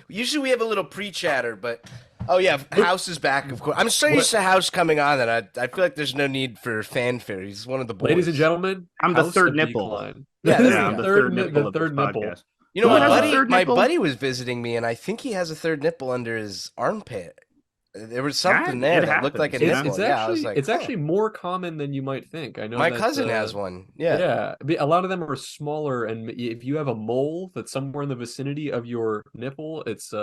Usually we have a little pre-chatter, but oh yeah, House is back. Of course, I'm so used to House coming on that I feel like there's no need for fanfare. He's one of the Ladies and boys. gentlemen, I'm the House third of nipple. Decline. Yeah, This is there Yeah, you I'm go. the third nipple the of this third nipple. podcast. You know, Who my has a buddy, third my nipple? buddy was visiting me, and I think he has a third nipple under his armpit. There was Yeah, something there it that looked like a happens, you know? nipple. It's Yeah, I was actually like, it's actually more common than you might think. I know my that cousin has one. Yeah. yeah, a lot of them are smaller, and if you have a mole that's somewhere in the vicinity of your nipple, it's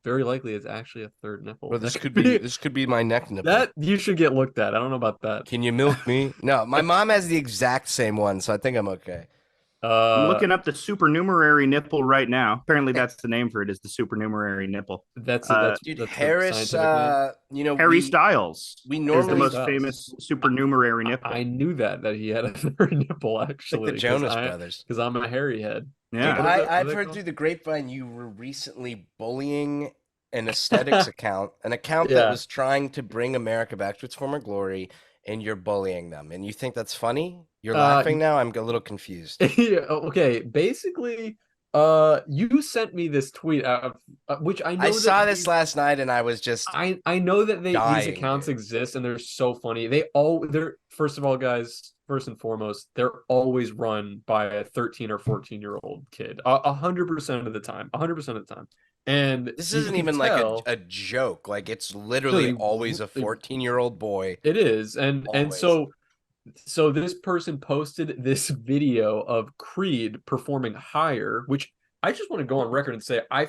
very likely it's actually a third nipple. Well, That could be this could be my neck nipple. that you should get looked at. I don't know about that. Can you milk me? No, my mom has the exact same one, so I think I'm okay. I'm Uh, looking up the supernumerary nipple right now. Apparently, that's the name for it. Is the supernumerary nipple? that's Dude, that's the Harris, scientific name. you know, Harry Styles we is the normally most Styles. famous supernumerary nipple. I knew that he had a third nipple like actually, the Jonas Brothers. because I'm a hairy head. Yeah. Dude, What is it? What are I've they heard called? through the grapevine you were recently bullying an aesthetics account, an account that Yeah. was trying to bring America back to its former glory, and you're bullying them. And you think that's funny? You're laughing now? I'm a little confused. Yeah, okay, basically, you sent me this tweet, which I know I that saw this last night, and I was just I know that these dying, accounts dude. exist and they're so funny. They're first of all, guys, first and foremost, they're always run by a 13 or 14-year-old kid, 100% of the time, 100% of the time. And This you isn't can even like tell, a joke. Like it's no, literally always a they 14-year-old boy. it is, and Always. so this person posted this video of Creed performing Higher, which I just want to go on record and say I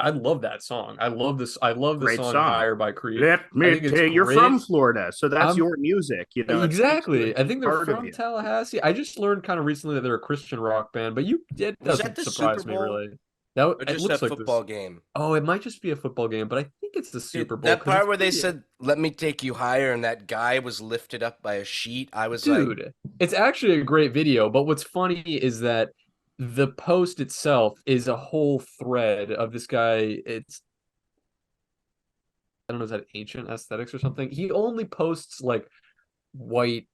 love that song. I love this. I love the Great song song. Higher by Creed. Let I me think it's tell you're great. from Florida, so that's I'm your music. You know, it speaks to exactly. a I think they're part of from you. Tallahassee. I just learned kind of recently that they're a Christian rock band, but it Was that doesn't the surprise Super me Bowl really. That or it just a looks like football this. game? Oh, it might just be a football game, but I think it's the Dude, Super Bowl that because it's part where they pretty. said, "Let me take you higher," and that guy was lifted up by a sheet. I was like, Dude, it's actually a great video, but what's funny is that the post itself is a whole thread of this guy. It's I don't know, is that ancient aesthetics or something? He only posts like white,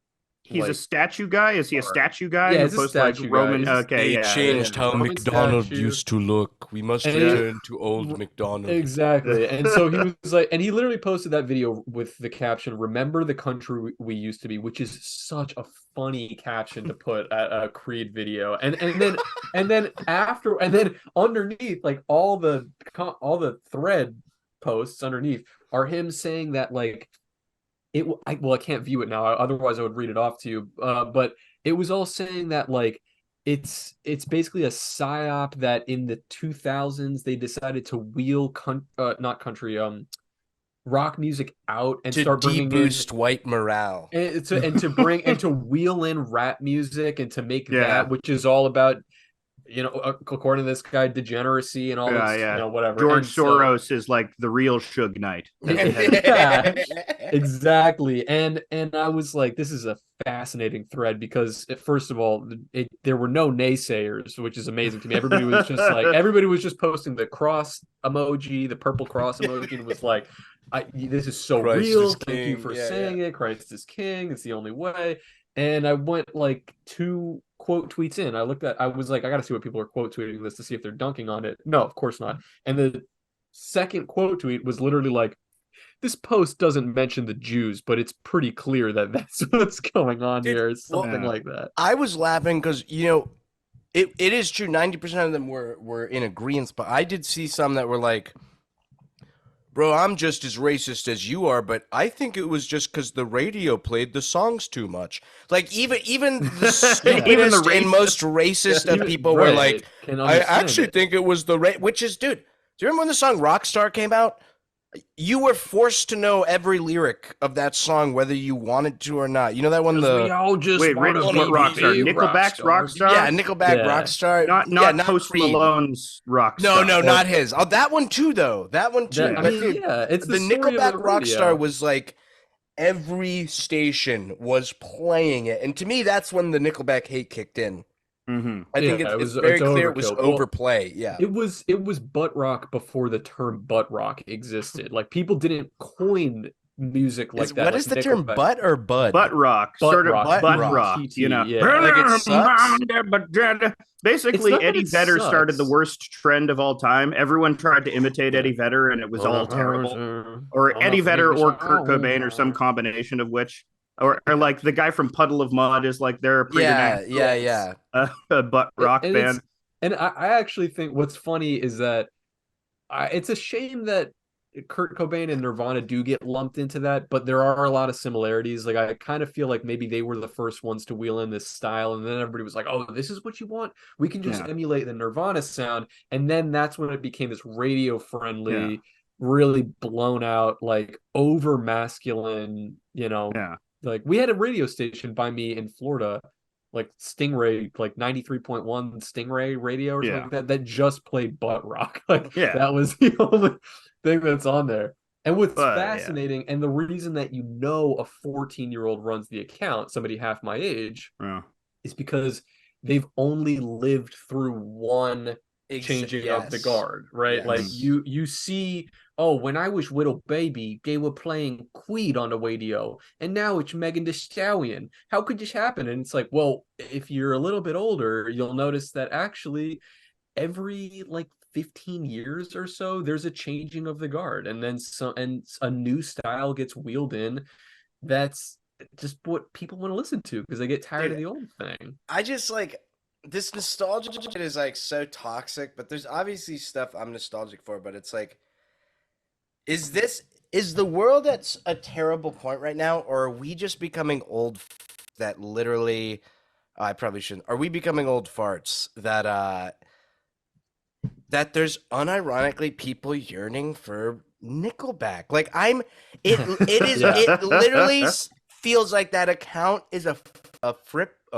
He's a like statue guy. Is he a art. statue guy Yeah, who he's a posts like statue guy. Roman? Okay, they yeah, yeah. changed how Roman McDonald statue. used to look. We must And return to old McDonald. exactly. And so he was like, and he literally posted that video with the caption, "Remember the country we used to be," which is such a funny caption to put at a Creed video. And then underneath, like all the thread posts underneath are him saying that like I can't view it now. Otherwise, I would read it off to you. But it was all saying that like it's basically a psyop that in the 2000s they decided to wheel not country rock music out and To start bringing in deboost white morale. and to wheel in rap music and to make Yeah. that, which is all about, according to this guy, degeneracy and all this, Yeah. whatever. George And so Soros is like the real Suge Knight. yeah, exactly. And I was like, this is a fascinating thread because first of all, there were no naysayers, which is amazing to me. Everybody was just posting the cross emoji, the purple cross emoji, and was like, this is so Christ real. is Thank you king. for Yeah, saying it. Christ is king. It's the only way. And I went like two quote tweets in. I was like, I got to see what people are quote tweeting this to see if they're dunking on it. No, of course not. And the second quote tweet was literally like, this post doesn't mention the Jews, but it's pretty clear that that's what's going on Dude, here. It's well, something like that. I was laughing because it is true. 90% of them were in agreement, but I did see some that were like, "Bro, I'm just as racist as you are, but I think it was just because the radio played the songs too much." Like even the stupidest and most racist of people were like, "I actually think it was which is, dude. Do you remember when the song Rockstar came out? You were forced to know every lyric of that song, whether you wanted to or not. You know that one, we all just Wait, want what to Rockstar? be Nickelback's Rockstar? yeah, Nickelback, Yeah. Rockstar, Not not Post Creed. Malone's Rockstar. No, not his. Oh, that one too, though. That one too. I But mean, dude, yeah, it's the story of Nickelback the radio. Rockstar was like every station was playing it, and to me, that's when the Nickelback hate kicked in. Mm-hmm. I think Yeah, it's very clear it was overkill. Well, overplay. Yeah, it was butt rock before the term butt rock existed. Like people didn't coin music like that. What like is the term, Nickelback. butt or bud? Butt rock, sort of rock, butt rock. rock, BTT, you know. yeah. Like it sucks? It's Basically, not that Eddie it Vedder started the sucks. worst trend of all time. Everyone tried to imitate Eddie Vedder, and it was all terrible. Or Eddie Vedder or Kurt Cobain, or some combination of which. Or like the guy from Puddle of Mud is like their preternatural Yeah. butt rock and band. I actually think what's funny is that it's a shame that Kurt Cobain and Nirvana do get lumped into that, but there are a lot of similarities. Like I kind of feel like maybe they were the first ones to wheel in this style, and then everybody was like, "Oh, this is what you want? We can just emulate the Nirvana sound." And then that's when it became this radio friendly, really blown out, like over masculine. Like we had a radio station by me in Florida, like Stingray, like 93.1 Stingray radio or something like that just played butt rock. Like that was the only thing that's on there. And what's fascinating, and the reason that a 14-year-old runs the account, somebody half my age, is because they've only lived through one changing of the guard, right? Yes. Like you see, oh, when I was little baby, they were playing Queen on the radio, and now it's Megan Thee Stallion. How could this happen? And it's like, well, if you're a little bit older, you'll notice that actually every like 15 years or so, there's a changing of the guard, and then a new style gets wheeled in. That's just what people want to listen to because they get tired of the old thing. I just like this nostalgia is like so toxic, but there's obviously stuff I'm nostalgic for, but it's like, is the world at a terrible point right now, or are we just becoming old that literally I probably shouldn't. Are we becoming old farts that that there's unironically people yearning for Nickelback? Like it literally feels like that account is a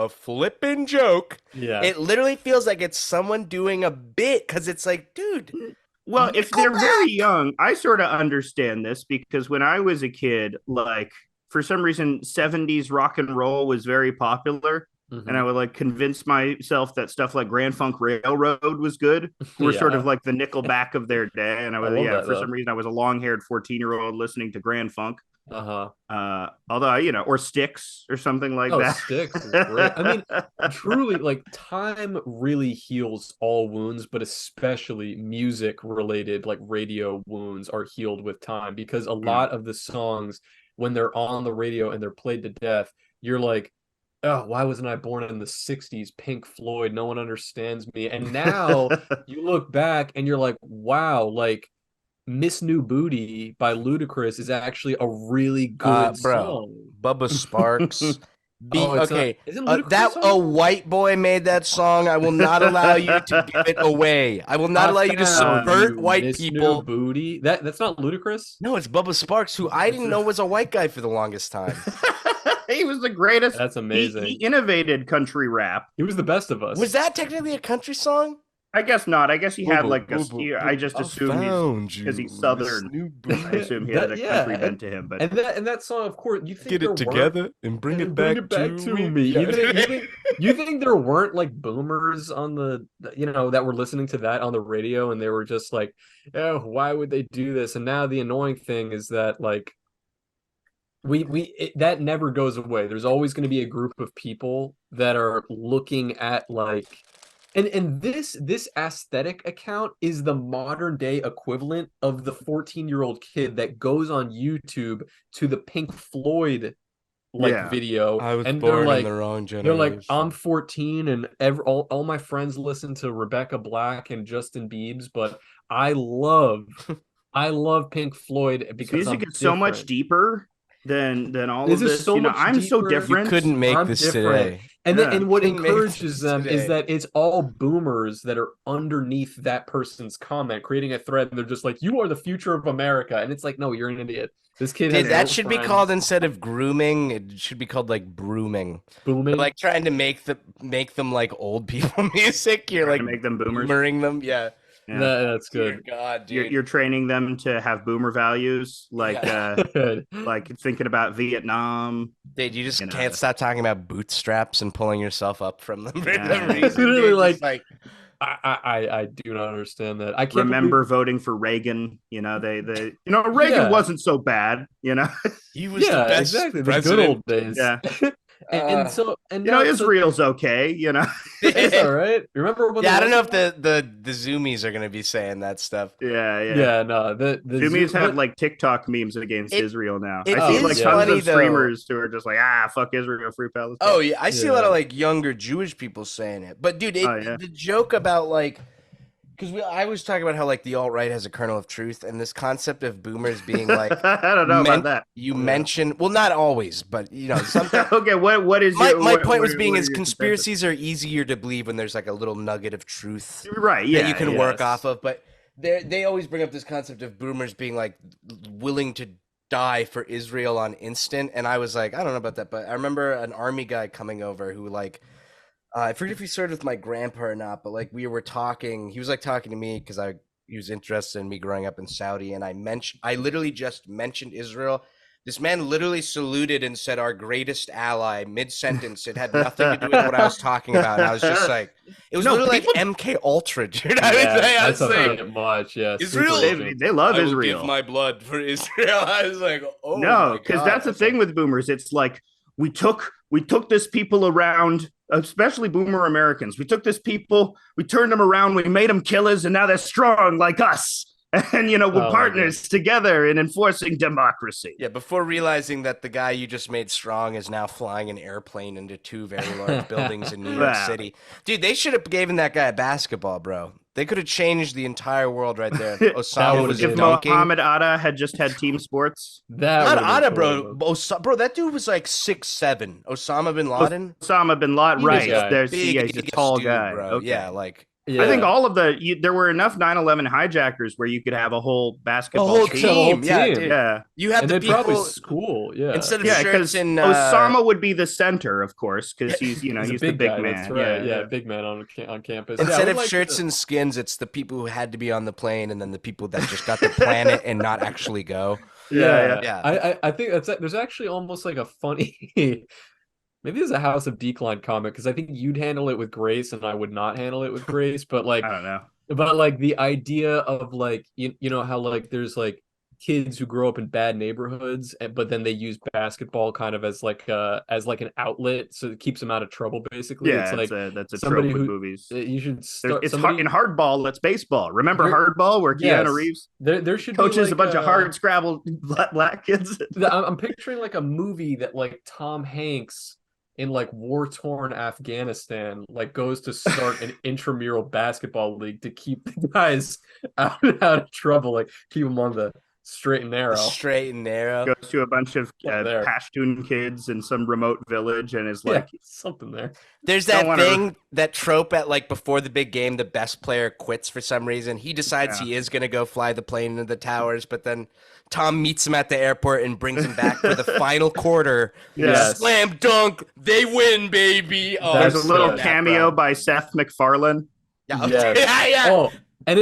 flippin' joke. Yeah. It literally feels like it's someone doing a bit because it's like, dude. Well, if they're very young, I sort of understand this because when I was a kid, like for some reason, 70s rock and roll was very popular. Mm-hmm. And I would like convince myself that stuff like Grand Funk Railroad was good. We're sort of like the Nickelback of their day. And I was, for some reason, I was a long-haired 14-year-old listening to Grand Funk. Although, or Styx or something like that. Styx is great. I mean, truly, like, time really heals all wounds, but especially music-related, like radio wounds are healed with time because a lot of the songs, when they're on the radio and they're played to death, you're like, oh, why wasn't I born in the 60s? Pink Floyd, no one understands me. And now you look back and you're like, wow, like, Miss New Booty by Ludacris is actually a really good song. Bubba Sparks. Isn't Ludacris a white boy made that song. I will not allow you to give it away. I will not allow you to subvert white Miss people. New Booty. That's not Ludacris? No, it's Bubba Sparks, who I didn't know was a white guy for the longest time. He was the greatest. That's amazing. He innovated country rap. He was the best of us. Was that technically a country song? I guess not. I guess he had like I just assume because he's Southern. I assume he had a country bent to him. But and that song, of course, you think get it together and bring it back to me. Yeah. You think there weren't like boomers on the that were listening to that on the radio and they were just like, oh, why would they do this? And now the annoying thing is that like that never goes away. There's always going to be a group of people that are looking at like. And this aesthetic account is the modern day equivalent of the 14-year-old kid that goes on YouTube to the Pink Floyd video. I was and born in the wrong generation. They're like, I'm 14 and all my friends listen to Rebecca Black and Justin Biebs, but I love Pink Floyd because music is so much deeper than all of this. So I'm so different. You couldn't make this today. And what encourages them is that it's all boomers that are underneath that person's comment, creating a thread, and they're just like, "You are the future of America," and it's like, "No, you're an idiot." This kid has that should be called, instead of grooming, it should be called like brooming. Booming, but like trying to make them like old people music. You're like to make them boomers, boomering them. Yeah. That's good. Dear God, dude. You're training them to have boomer values, like like thinking about Vietnam. Dude, you just can't stop talking about bootstraps and pulling yourself up from them. Literally, like I do not understand that. I can't Remember believe... voting for Reagan? Reagan wasn't so bad. He was the Yeah, best exactly. The good president. old days. Yeah. And now Israel's okay. it's all right. Remember when? Yeah, I don't know if the Zoomies are gonna be saying that stuff. Yeah. No, the Zoomies have like TikTok memes against Israel now. It I see is like funny, tons of though. streamers who are just like, fuck Israel, free Palestine. Oh yeah, I see a lot of like younger Jewish people saying it. But dude, the joke about like, because I was talking about how like the alt-right has a kernel of truth, and this concept of boomers being like, I don't know about that. You mentioned, well, not always, but sometimes. Okay, what is my point was being is conspiracies are easier to believe when there's like a little nugget of truth, right? Yeah, that you can work off of. But they always bring up this concept of boomers being like willing to die for Israel on instant, and I was like, I don't know about that, but I remember an army guy coming over who like. I forget if he started with my grandpa or not, but like we were talking, he was like talking to me because he was interested in me growing up in Saudi, and I literally just mentioned Israel. This man literally saluted and said our greatest ally mid-sentence. It had nothing to do with what I was talking about, and I was just like, it was literally like MK Ultra, dude. I was saying much, yeah. Israel, they love Israel. I will give my blood for Israel. I was like, oh no, because that's the thing with boomers. It's like we took this people around, especially boomer Americans. We took this people, we turned them around, we made them killers, and now they're strong like us. And, we're partners together in enforcing democracy. Yeah, before realizing that the guy you just made strong is now flying an airplane into 2 very large buildings in New York City. Dude, they should have given that guy a basketball, bro. They could have changed the entire world right there. Osama was dunking. Mohammed Atta had just had team sports. Not Atta, bro. Bro, that dude was like 6'7". Osama bin Laden. Osama bin Laden, right? He's a tall dude, guy, bro. Okay. Yeah, like. Yeah. I think all of there were enough 9/11 hijackers where you could have a whole basketball team. Yeah, dude. Yeah. You have the people probably school. Yeah. Instead of shirts and Osama would be the center, of course, because he's he's the big man. That's right. Yeah, big man on campus. Instead of shirts and skins, it's the people who had to be on the plane, and then the people that just got to plan it and not actually go. Yeah. I think there's actually almost like a funny. Maybe it's a House of Decline comic, because I think you'd handle it with grace and I would not handle it with grace. But like, I don't know. But like the idea of like, you know how like there's like kids who grow up in bad neighborhoods, but then they use basketball kind of as like an outlet, so it keeps them out of trouble. Basically, yeah, it's like that's a trope with movies. You should start. In Hardball, it's baseball. Remember Hardball, where Keanu Reeves there should coaches be like a bunch of hard scrabble black kids. I'm picturing like a movie that like Tom Hanks in like war-torn Afghanistan like goes to start an intramural basketball league to keep the guys out of trouble, like keep them on the straight and narrow. Goes to a bunch of Pashtun kids in some remote village and is like something there. There's that trope at like before the big game, the best player quits for some reason. He decides he is going to go fly the plane into the towers, but then Tom meets him at the airport and brings him back for the final quarter. Slam dunk, they win, baby. Oh, there's a little cameo by Seth MacFarlane. Yeah. Oh, and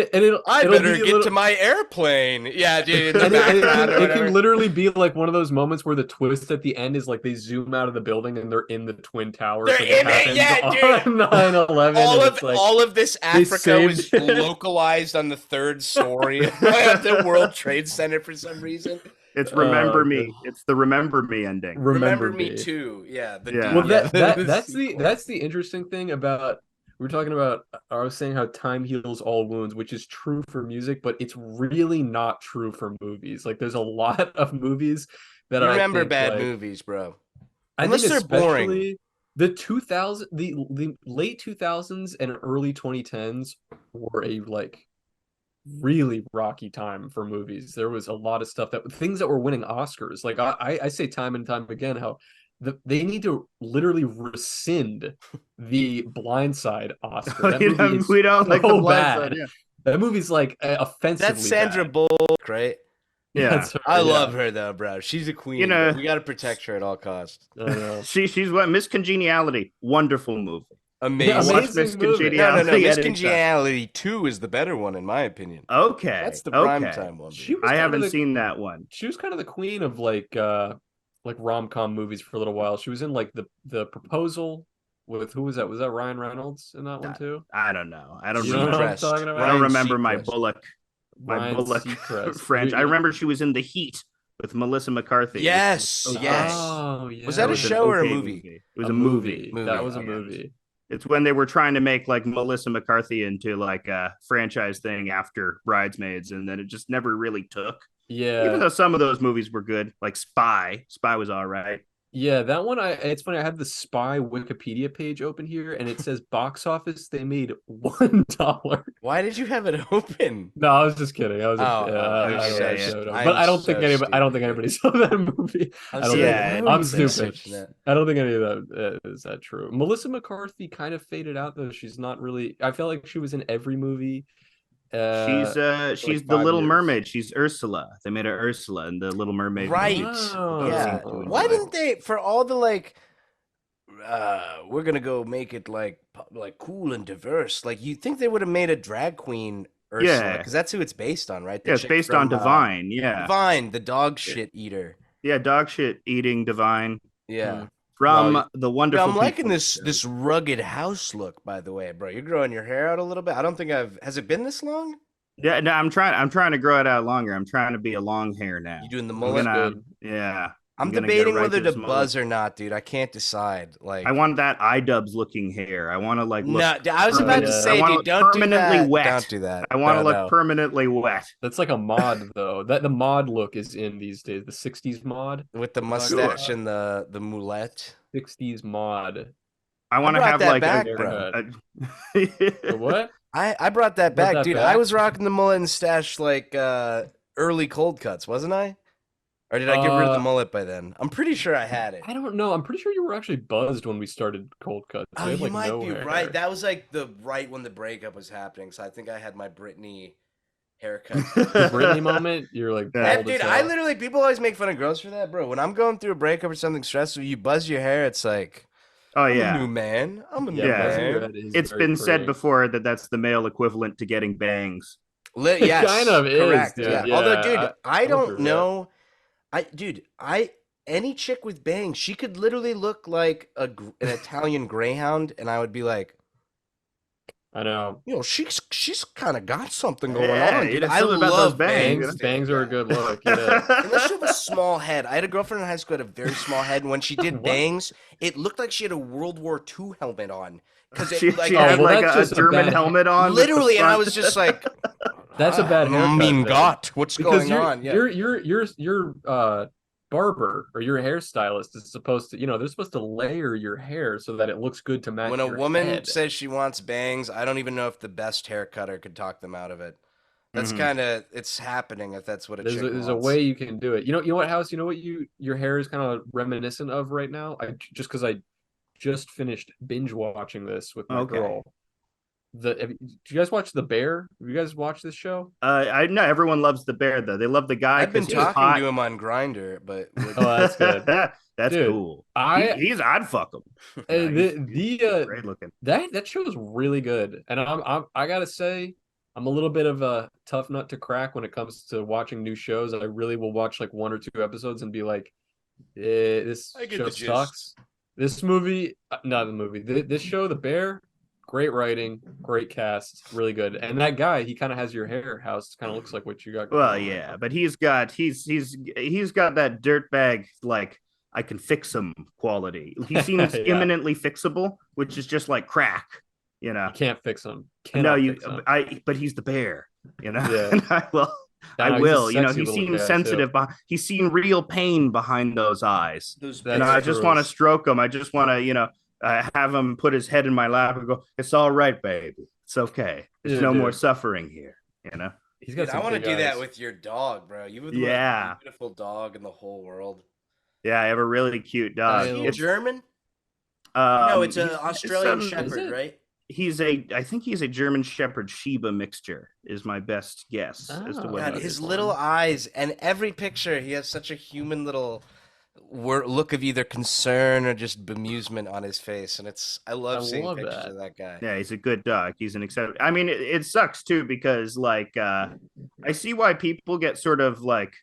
I better get to my airplane. Yeah, dude. It can literally be like one of those moments where the twist at the end is like they zoom out of the building and they're in the Twin Towers. They're in it, yeah, dude. 9/11. All of this Africa was localized on the 3rd story of the World Trade Center for some reason. It's Remember Me. It's the Remember Me ending. Remember Me too. Yeah. Well, that's the interesting thing about. We're talking about, I was saying how time heals all wounds, which is true for music, but it's really not true for movies. Like, there's a lot of movies that I remember bad movies, bro. Unless they're boring. The late 2000s and early 2010s were a like really rocky time for movies. There was a lot of stuff things that were winning Oscars. Like I say time and time again how they need to literally rescind the Blind Side Oscar. We don't like the Blind Side. Yeah. That movie's like offensively. That's Sandra Bullock, right? Yeah, I love her though, bro. She's a queen. We got to protect her at all costs. She's what Miss Congeniality, wonderful movie. Amazing Miss Congeniality. No. Miss Congeniality 2 is the better one in my opinion. Okay, that's the primetime one. I haven't seen that one. She was kind of the queen of like rom-com movies for a little while. She was in like the Proposal, with who was that? Was that Ryan Reynolds in that one too? I don't know. I don't You know remember. what I'm talking about? I don't remember my Seacrest. Bullock. My Ryan Bullock Seacrest. French. I remember she was in The Heat with Melissa McCarthy. Yes, Okay. yes. Oh, yeah. Was that a was an show or a okay movie? It was a movie. That was a Yes. movie. It's when they were trying to make like Melissa McCarthy into like a franchise thing after Bridesmaids, and then it just never really took. Yeah. Even though some of those movies were good, like Spy. Spy was all right. Yeah, that one. It's funny. I have the Spy Wikipedia page open here, and it says box office. They made $1. Why did you have it open? No, I was just kidding. I was. I'm But I don't so think anybody. I don't think stupid. anybody saw that movie. I don't think, I'm stupid. I don't think any of that is that true. Melissa McCarthy kind of faded out though. She's not really. I felt like she was in every movie. She's like the 5 Little years. Mermaid. She's Ursula. They made her Ursula in the Little Mermaid. Right. Oh. Yeah. Why didn't they, for all the like, we're gonna go make it like cool and diverse? Like, you think they would have made a drag queen Ursula? Yeah. Because that's who it's based on, right? The Yeah, it's chick based from, on Divine. Yeah. Divine, the dog shit eater. Yeah, dog shit eating Divine. Yeah. From Wow. the Yo, wonderful. I'm liking People this rugged house look, by the way, bro. You're growing your hair out a little bit. I don't think has it been this long? Yeah, no, I'm trying to grow it out longer. I'm trying to be a long hair now. You doing the I'm mullet? yeah. I'm gonna debating get right whether this to mullet. buzz or not, dude. I can't decide. Like, I want that iDubbbz looking hair. I want to like look. no, I was about to yeah. say, I wanna dude, look don't do permanently that. wet. Don't do that. I want to No, look no. permanently wet. That's like a mod though. That the mod look is in these days. The '60s mod. With the Sure. mustache and the mullet. '60s mod. I want to brought have that like back, a, bro. The what? I brought that Brought back, that dude. back? I was rocking the mullet and stash like early cold cuts, wasn't I? Or did I get rid of the mullet by then? I'm pretty sure I had it. I don't know. I'm pretty sure you were actually buzzed when we started cold cuts. Oh, We had, you like, might no be hair. right. That was like right when the breakup was happening. So I think I had my Britney haircut. The Britney moment. You're like, Yeah. bald as Dude, hell. I literally, people always make fun of girls for that, bro. When I'm going through a breakup or something stressful, you buzz your hair, it's like, Oh I'm a yeah. new man. I'm a new Yeah. buzzing your man. head is It's very been said freeing. before that that's the male equivalent to getting bangs. It Yes, kind of is, correct. dude. Yeah. Yeah, Although, dude, I I would don't agree with know. Any chick with bangs, she could literally look like an Italian greyhound, and I would be like, I know. you know, she's kind of got something going Yeah, on, you dude. know, I something about those love bangs, bangs. you know? Bangs are a good look. Yeah. Unless you have a small head. I had a girlfriend in high school who had a very small head, and when she did What? bangs, it looked like she had a World War II helmet on. Because She, like, she Oh, had well, like that's a just a German bad- helmet on. with the literally, and I front- was just like, That's a bad haircut, mean then. Gott, what's Because going on? Yeah. your barber or your hairstylist is supposed to, they're supposed to layer your hair so that it looks good to match When a your woman head. says she wants bangs, I don't even know if the best hair cutter could talk them out of it. That's Mhm. kind of, it's happening if that's what a chick There's a wants. way you can do it. You know what, House? You know what your hair is kind of reminiscent of right now? Because I just finished binge watching this with my Okay. girl. Do you guys watch The Bear? Have you guys watched this show? I know everyone loves the bear though. They love the guy. I've been 'cause he's talking hot. to him on Grinder, but Oh, that's good. That's Dude, cool. I'd fuck him. Great looking. that show is really good, and I gotta say, I'm a little bit of a tough nut to crack when it comes to watching new shows. I really will watch like 1 or 2 episodes and be like, this I get show the gist. sucks. This movie, not the movie. This show, The Bear, great writing, great cast, really good. And that guy, he kind of has your hair house. Kind of looks like what you got. Well, going on. yeah, but he's got that dirtbag like I can fix him quality. He seems Yeah. imminently fixable, which is just like crack, you know. You can't fix him. No, Fix him. but he's the bear, you know. Yeah. And I will. I I know, he's a will. You know, sexy he little seems guy, sensitive. He's seen real pain behind those eyes. Those That's And I true. just want to stroke him. I just want to, have him put his head in my lap and go, "It's all right, baby. It's okay. There's Yeah, no dude. more suffering here." You know. He's got Dude, I some want to big do that eyes. with your dog, bro. You would Yeah. most beautiful dog in the whole world. Yeah, I have a really cute dog. I Is he It's German? No, it's an he's- Australian some- Shepherd, Is it? right? I think he's a German Shepherd Shiba mixture. Is my best guess as to Oh, what God, he his is. little eyes and every picture, he has such a human little look of either concern or just bemusement on his face, and I love seeing love pictures that. of that guy. Yeah, he's a good dog. He's an exception. I mean, it sucks too because like I see why people get sort of like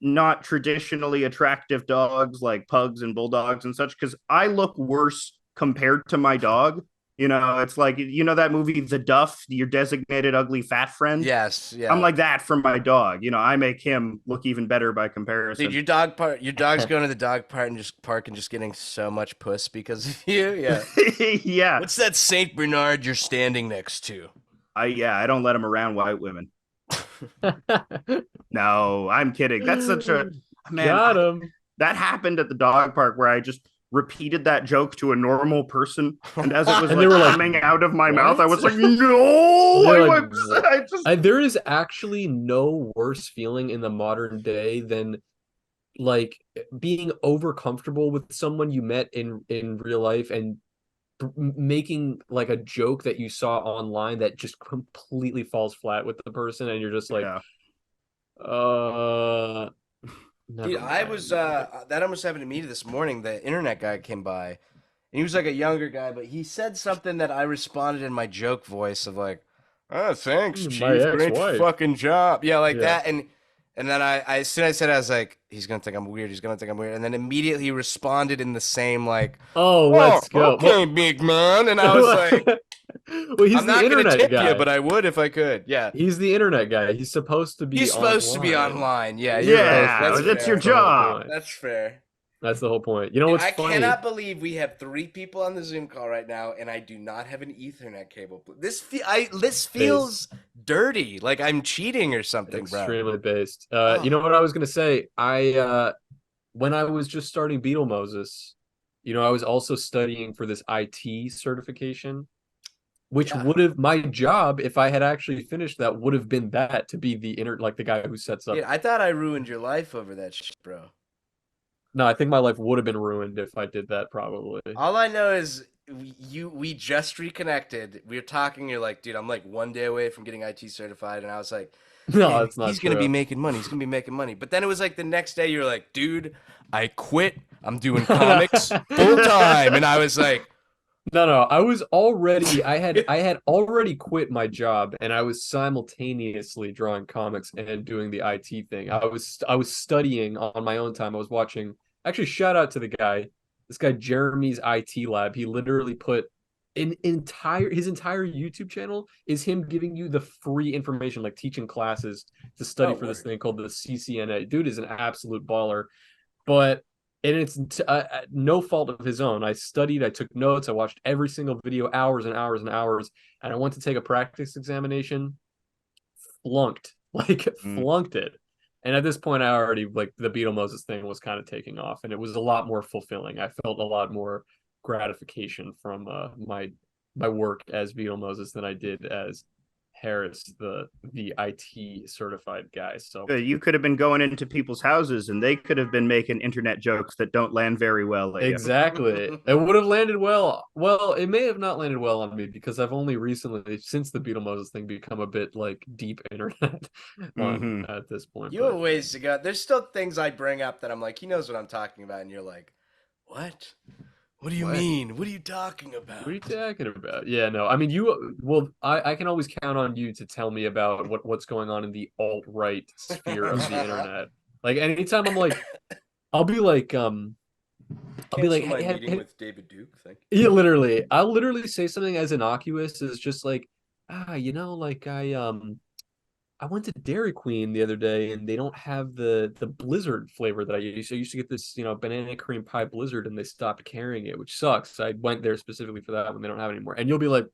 not traditionally attractive dogs like pugs and bulldogs and such because I look worse compared to my dog. You know, it's like, you know, that movie, The Duff, your designated ugly fat friend. Yes, yeah. I'm like that for my dog. You know, I make him look even better by comparison. Dude, your dog's going to the dog park and just getting so much puss because of you. Yeah. Yeah. What's that Saint Bernard you're standing next to? I don't let him around white women. No, I'm kidding. That's such a man. Got him. That happened at the dog park where I just repeated that joke to a normal person, and as it was And like they were like, coming out of my mouth, I "What?" was like, "No!" They're I like, went, I just there is actually no worse feeling in the modern day than like being over comfortable with someone you met in real life and making like a joke that you saw online that just completely falls flat with the person, and you're just like, yeah. never Dude, I mind. was that almost happened to me this morning. The internet guy came by, and he was like a younger guy, but he said something that I responded in my joke voice of like, "Oh, thanks, My Chief. Great ex-wife." fucking job." Yeah, like Yeah. that. And then I as soon as I said it, I was like, "He's gonna think I'm weird. He's gonna think I'm weird." And then immediately he responded in the same like, Oh, "Oh, let's go. okay, big man." And I was like, well, he's "I'm the not gonna internet tip guy. you, but I would if I could." Yeah. He's the internet guy. He's supposed to be He's supposed to be online. Yeah, He's you're supposed right. to Yeah, be. that's your the whole job. point. That's fair. That's the whole point. You know Dude, what's I funny? cannot believe we have 3 people on the Zoom call right now, and I do not have an Ethernet cable. This feels dirty, like I'm cheating or something, bro. Extremely based. Oh. You know what I was gonna say? When I was just starting Beetle Moses, you know, I was also studying for this IT certification, which Yeah. would have my job if I had actually finished that would have been that to be like the guy who sets up. Dude, I thought I ruined your life over that shit, bro. No, I think my life would have been ruined if I did that, probably. All I know is we just reconnected. We were talking. You're like, dude, I'm like 1 day away from getting IT certified, and I was like, No, man, that's not he's gonna be true. making money. He's gonna be making money. But then it was like the next day, you're like, dude, I quit. I'm doing comics full time, and I was like, No, I was already I had already quit my job, and I was simultaneously drawing comics and doing the IT thing. I was studying on my own time. I was watching, actually, shout out to this guy Jeremy's IT Lab. He literally put his entire YouTube channel is him giving you the free information, like teaching classes to study for this thing called the CCNA. Dude is an absolute baller. But and it's no fault of his own. I studied, I took notes, I watched every single video, hours and hours and hours, and I went to take a practice examination, flunked, flunked it. And at this point, I already like the Beetle Moses thing was kind of taking off, and it was a lot more fulfilling. I felt a lot more gratification from my work as Beetle Moses than I did as Harris, the IT certified guy. So you could have been going into people's houses, and they could have been making internet jokes that don't land very well. Exactly, it would have landed well. Well, it may have not landed well on me because I've only recently, since the Beetle Moses thing, become a bit like deep internet at this point. you have ways to go. There's still things I bring up that I'm like, he knows what I'm talking about, and you're like, what? What do you mean? What are you talking about? What are you talking about? Yeah, no. I mean, I can always count on you to tell me about what's going on in the alt-right sphere of the internet. Like anytime I'm like, I'll be like, my meeting with David Duke. Thank you. Yeah, literally. I'll literally say something as innocuous as just like, like I went to Dairy Queen the other day and they don't have the Blizzard flavor that I used. So I used to get this, banana cream pie Blizzard and they stopped carrying it, which sucks. I went there specifically for that when they don't have it anymore. And you'll be like,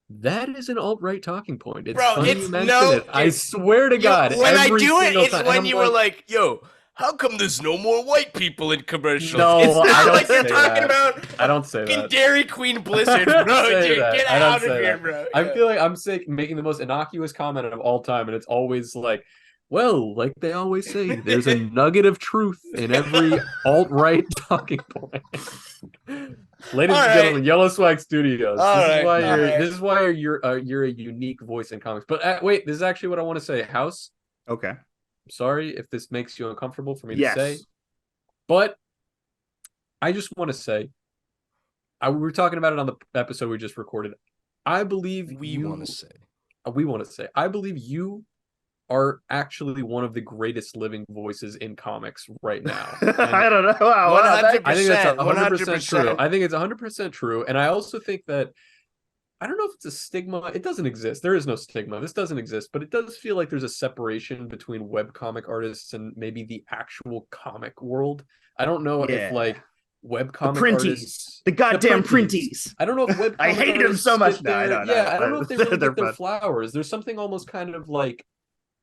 that is an alt-right talking point. It's Bro, funny you mention it. I swear to God. When I do it, it's time, when you were like, yo, how come there's no more white people in commercials? No, it's not I don't like you're say talking that. about I don't say that. Dairy Queen Blizzard, bro. Dude, get out of here, bro. I feel like I'm making the most innocuous comment of all time, and it's always like, well, like they always say, there's a nugget of truth in every alt-right talking point. Ladies and gentlemen, Yellow Swag Studios. This is why you're a unique voice in comics. But wait, this is actually what I want to say. House. Okay. Sorry if this makes you uncomfortable for me to say, but I just want to say, we were talking about it on the episode we just recorded. I believe we want to say, I believe you are actually one of the greatest living voices in comics right now. I don't know. Wow, wow, 100%. I think that's 100% 100%. true. I think it's 100% true. And I also think that, I don't know if it's a stigma. It doesn't exist. There is no stigma. This doesn't exist, but it does feel like there's a separation between webcomic artists and maybe the actual comic world. I don't know if like the webcomic printies, artists, the goddamn printies. I don't know if webcomic I hate them artists so much. get No, I their- don't know. Yeah, I don't know if they really They're get their fun. flowers. There's something almost kind of like,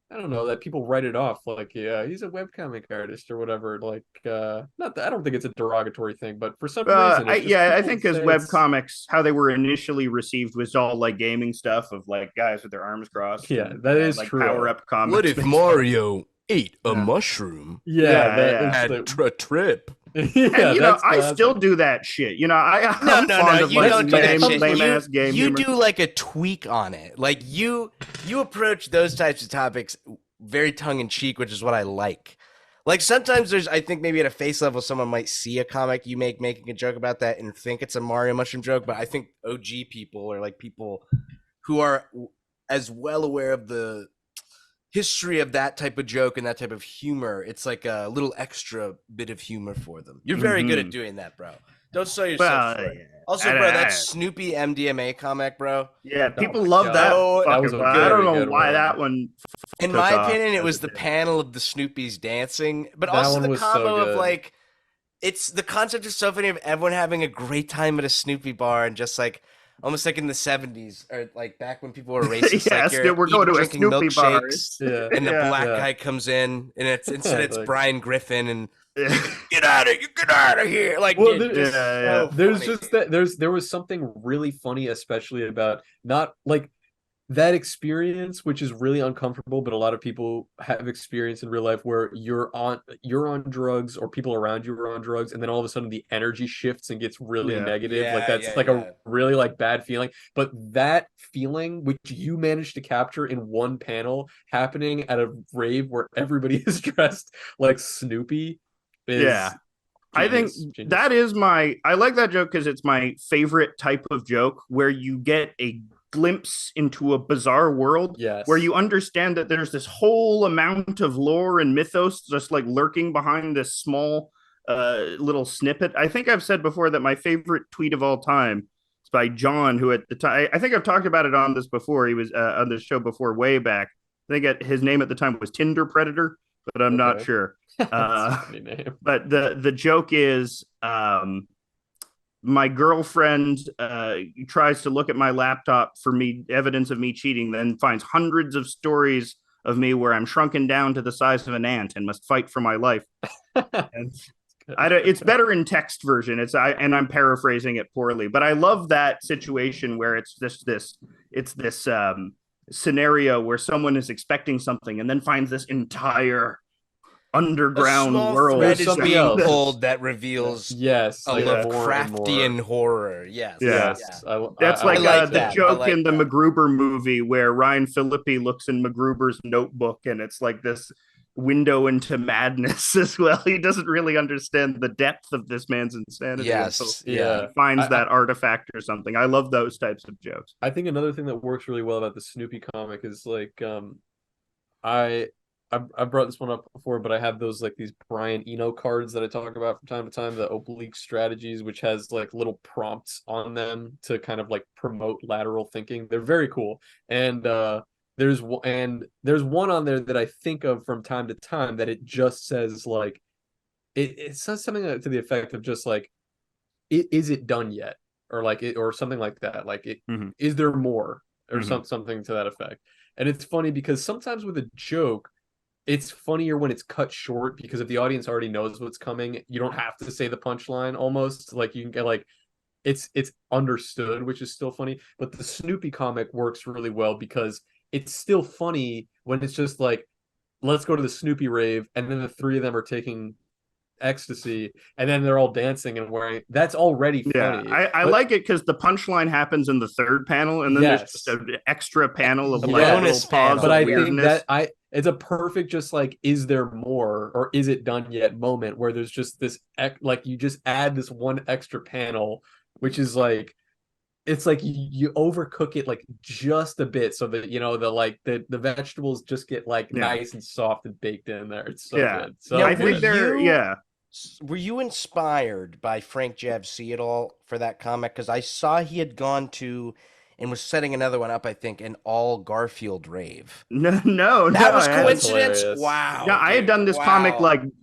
I don't know, that people write it off like, yeah, he's a webcomic artist or whatever. Like, not that I don't think it's a derogatory thing, but for some reason, it's just I people think because say it's- webcomics, how they were initially received was all like gaming stuff of like guys with their arms crossed. Yeah, and, that is like true. Power up comics. What if based Mario ate a Yeah. mushroom Yeah, at a trip? yeah, And, you know, that's I classic. still do that shit. You know, I'm No, fond of you like don't do that shit. lame ass game You humor. do like a tweak on it. Like you approach those types of topics very tongue in cheek, which is what I like. Like sometimes I think maybe at a face level, someone might see a comic you make making a joke about that and think it's a Mario mushroom joke. But I think OG people or like people who are as well aware of the history of that type of joke and that type of humor, it's like a little extra bit of humor for them. You're very good at doing that, bro. Don't sell yourself short. yeah. Also, bro, that Snoopy MDMA comic, bro. Yeah, people my love God. that. Oh, that was a I don't very know good why one. that one. In took my off opinion, it as was it the did. panel of the Snoopies dancing, but That also one the was so combo of good. like, it's the concept is so funny of everyone having a great time at a Snoopy bar and just like almost like in the 70s or like back when people were racist. Yes, like you're we're going to a drinking Snoopy bar. milkshakes, Yeah. and the Yeah. black Yeah. guy comes in, and it's instead it's Like- Brian Griffin and get out of here. Like, Well, dude, there- just Yeah, so There's funny. just that there was something really funny, especially about not like that experience, which is really uncomfortable, but a lot of people have experience in real life where you're on drugs or people around you are on drugs, and then all of a sudden the energy shifts and gets really Yeah. negative. Yeah, Like that's yeah, like yeah. a really like bad feeling. But that feeling, which you managed to capture in one panel, happening at a rave where everybody is dressed like Snoopy, is Yeah. I think genius. that is I like that joke because it's my favorite type of joke where you get a glimpse into a bizarre world Yes. where you understand that there's this whole amount of lore and mythos just like lurking behind this small little snippet. I think I've said before that my favorite tweet of all time is by John, who at the time, I think I've talked about it on this before. He was on this show before, way back. I think his name at the time was Tinder Predator, but I'm not Okay. sure. That's a funny name. But the joke is my girlfriend tries to look at my laptop for me evidence of me cheating, then finds hundreds of stories of me where I'm shrunken down to the size of an ant and must fight for my life. And it's better in text version. And I'm paraphrasing it poorly, but I love that situation where it's this scenario where someone is expecting something and then finds this entire underground a small world. thread is Something being else. pulled that reveals Yes, a like more and Lovecraftian more. horror. Yes. Yeah. Yes, That's I like, like the that. I joke like in the that. MacGruber movie where Ryan Phillippe looks in MacGruber's notebook and it's like this window into madness as well. He doesn't really understand the depth of this man's insanity until Yes. Yeah. he finds I- that artifact or something. I love those types of jokes. I think another thing that works really well about the Snoopy comic is like I brought this one up before, but I have those like these Brian Eno cards that I talk about from time to time, the oblique strategies, which has like little prompts on them to kind of like promote lateral thinking. They're very cool. And there's one on there that I think of from time to time that it just says like it says something to the effect of just like is it done yet? Or like it or something like that. Like Mhm. is there more? Or Mhm. something to that effect. And it's funny because sometimes with a joke, it's funnier when it's cut short because if the audience already knows what's coming, you don't have to say the punchline almost. Like you can get like it's understood, which is still funny. But the Snoopy comic works really well because it's still funny when it's just like, let's go to the Snoopy rave, and then the three of them are taking ecstasy, and then they're all dancing and wearing. That's already funny. Yeah, I But- like it because the punchline happens in the third panel, and then there's Yes. just an extra panel of A like bonus little pause panel. But of I think weirdness. that it's a perfect just like is there more or is it done yet moment where there's just this like you just add this one extra panel which is like it's like you overcook it like just a bit so that the vegetables just get like nice and soft and baked in there. It's so good. So I think were you inspired by Frank Javc at all for that comic? Because I saw he had gone to and was setting another one up, I think, an all Garfield rave. No, that was coincidence. Wow. Yeah, I had done this comic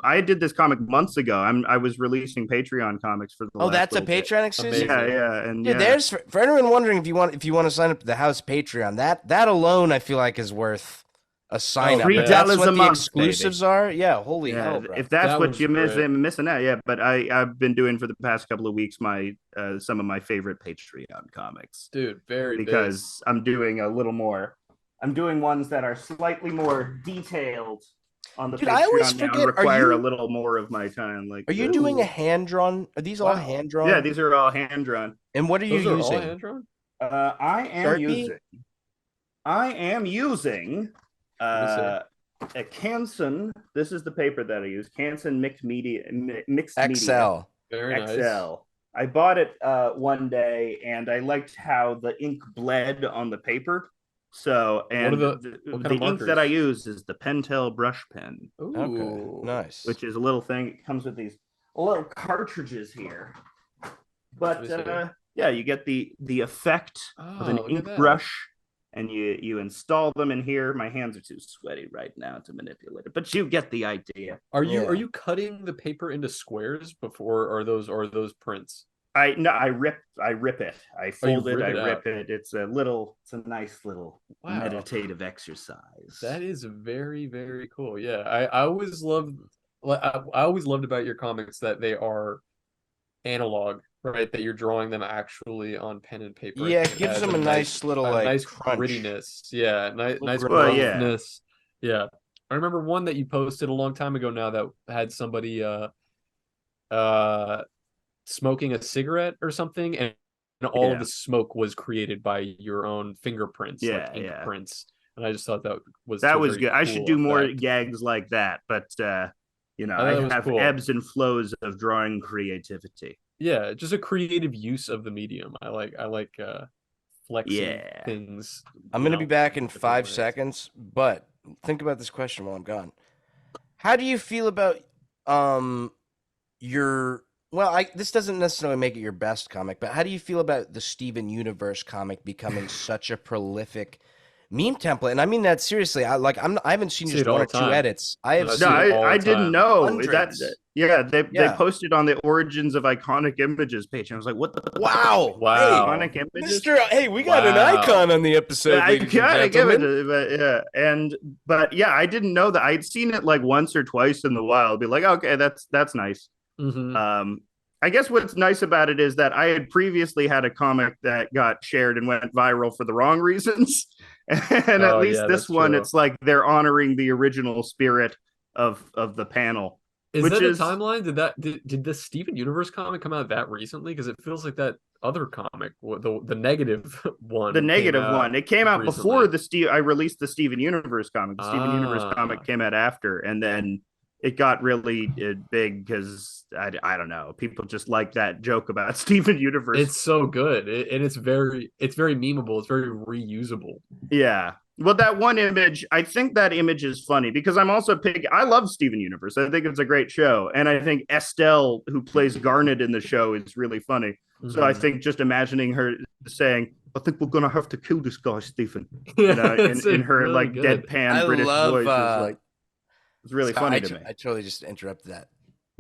I did this comic months ago. I was releasing Patreon comics for the. Oh, that's a Patreon exclusive. Yeah, and there's for anyone wondering if you want to sign up to the House Patreon. That alone, I feel like, is worth a sign up. $3 That's what a the month, exclusives are. Yeah, holy hell, bro. If that's what you're missing out, yeah. But I've been doing for the past couple of weeks some of my favorite Patreon comics, dude. Because I'm doing a little more. I'm doing ones that are slightly more detailed on the Patreon. I always forget. Require a little more of my time. Like, are you doing a hand drawn? Are these all hand drawn? Yeah, these are all hand drawn. And what are you using? All hand drawn? I am using a Canson. This is the paper that I use. Canson mixed media. XL. Very nice. XL. I bought it one day, and I liked how the ink bled on the paper. So, and the ink that I use is the Pentel brush pen. Ooh. Okay, nice. Which is a little thing. It comes with these little cartridges here. But yeah, you get the effect of an ink brush, and you install them in here. My hands are too sweaty right now to manipulate it, but you get the idea. Are you cutting the paper into squares before, or are those prints? I rip it. I fold it. I rip it. It's a nice little meditative exercise. That is very, very cool. Yeah, I always loved about your comics that they are analog, right? That you're drawing them actually on pen and paper. Yeah, it gives them a nice little nice crunch. Grittiness. Yeah, nice roughness. Yeah, I remember one that you posted a long time ago now that had somebody smoking a cigarette or something, and all of the smoke was created by your own fingerprints, like ink prints. And I just thought that was good. Cool I should do more gags like that, but I have ebbs and flows of drawing creativity. Yeah, just a creative use of the medium. I like flexing things. I'm gonna be back in 5 seconds, but think about this question while I'm gone. How do you feel about this doesn't necessarily make it your best comic, but how do you feel about the Steven Universe comic becoming such a prolific meme template? And I mean that seriously. I haven't seen just one or two edits. I didn't know that. Yeah, they posted on the Origins of Iconic Images page. And I was like, what the wow. Hey, Iconic Images? Hey, we got an icon on the episode. I gotta give it, but I didn't know that. I'd seen it like once or twice in the wild. Be like, okay, that's nice. Mm-hmm. I guess what's nice about it is that I had previously had a comic that got shared and went viral for the wrong reasons. And at least this one, true. It's like they're honoring the original spirit of the panel. Is that the timeline? Did the Steven Universe comic come out that recently? Because it feels like that other comic, the negative one. The negative one. It came out recently. Before I released the Steven Universe comic. The Steven Universe comic came out after, and then it got really big because I don't know. People just like that joke about Steven Universe. It's so good, and it's very memeable. It's very reusable. Yeah. Well, that one image, I think that image is funny because I'm also I love Steven Universe. I think it's a great show. And I think Estelle, who plays Garnet in the show, is really funny. Mm-hmm. So I think just imagining her saying, I think we're going to have to kill this guy, Stephen. In her really like good. Deadpan British voice. It's really funny to me. I totally just interrupted that.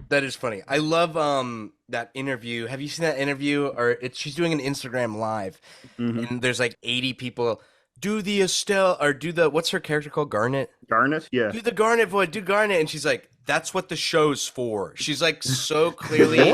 That is funny. I love that interview. Have you seen that interview? She's doing an Instagram live, and there's like 80 people. Do the Estelle or do the what's her character called? Garnet? Garnet, yeah. Do the Garnet voice, do Garnet, and she's like, that's what the show's for. She's like so clearly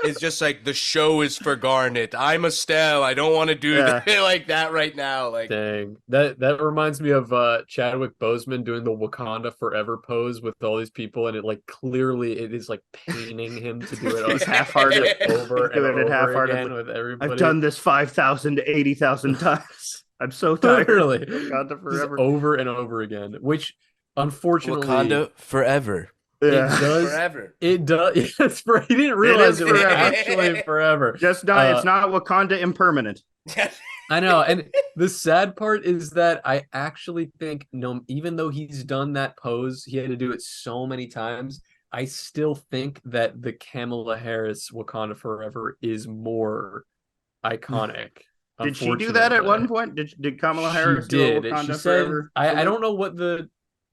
it's just like the show is for Garnet. I'm Estelle. I don't want to do like that right now. Like dang. That reminds me of Chadwick Boseman doing the Wakanda Forever pose with all these people, and it like clearly it is like paining him to do it half-hearted over and over again with everybody. I've done this 5,000 to 80,000 times. I'm so tired. Wakanda Forever. Just over and over again, which unfortunately Wakanda Forever. It does. Forever. It does. It's for. He didn't realize it was forever. actually forever. Just not. It's not Wakanda impermanent. I know, and the sad part is that I actually think, no, even though he's done that pose, he had to do it so many times. I still think that the Kamala Harris Wakanda Forever is more iconic. Did she do that at one point? Did Kamala Harris do a Wakanda She said, Forever? I don't know what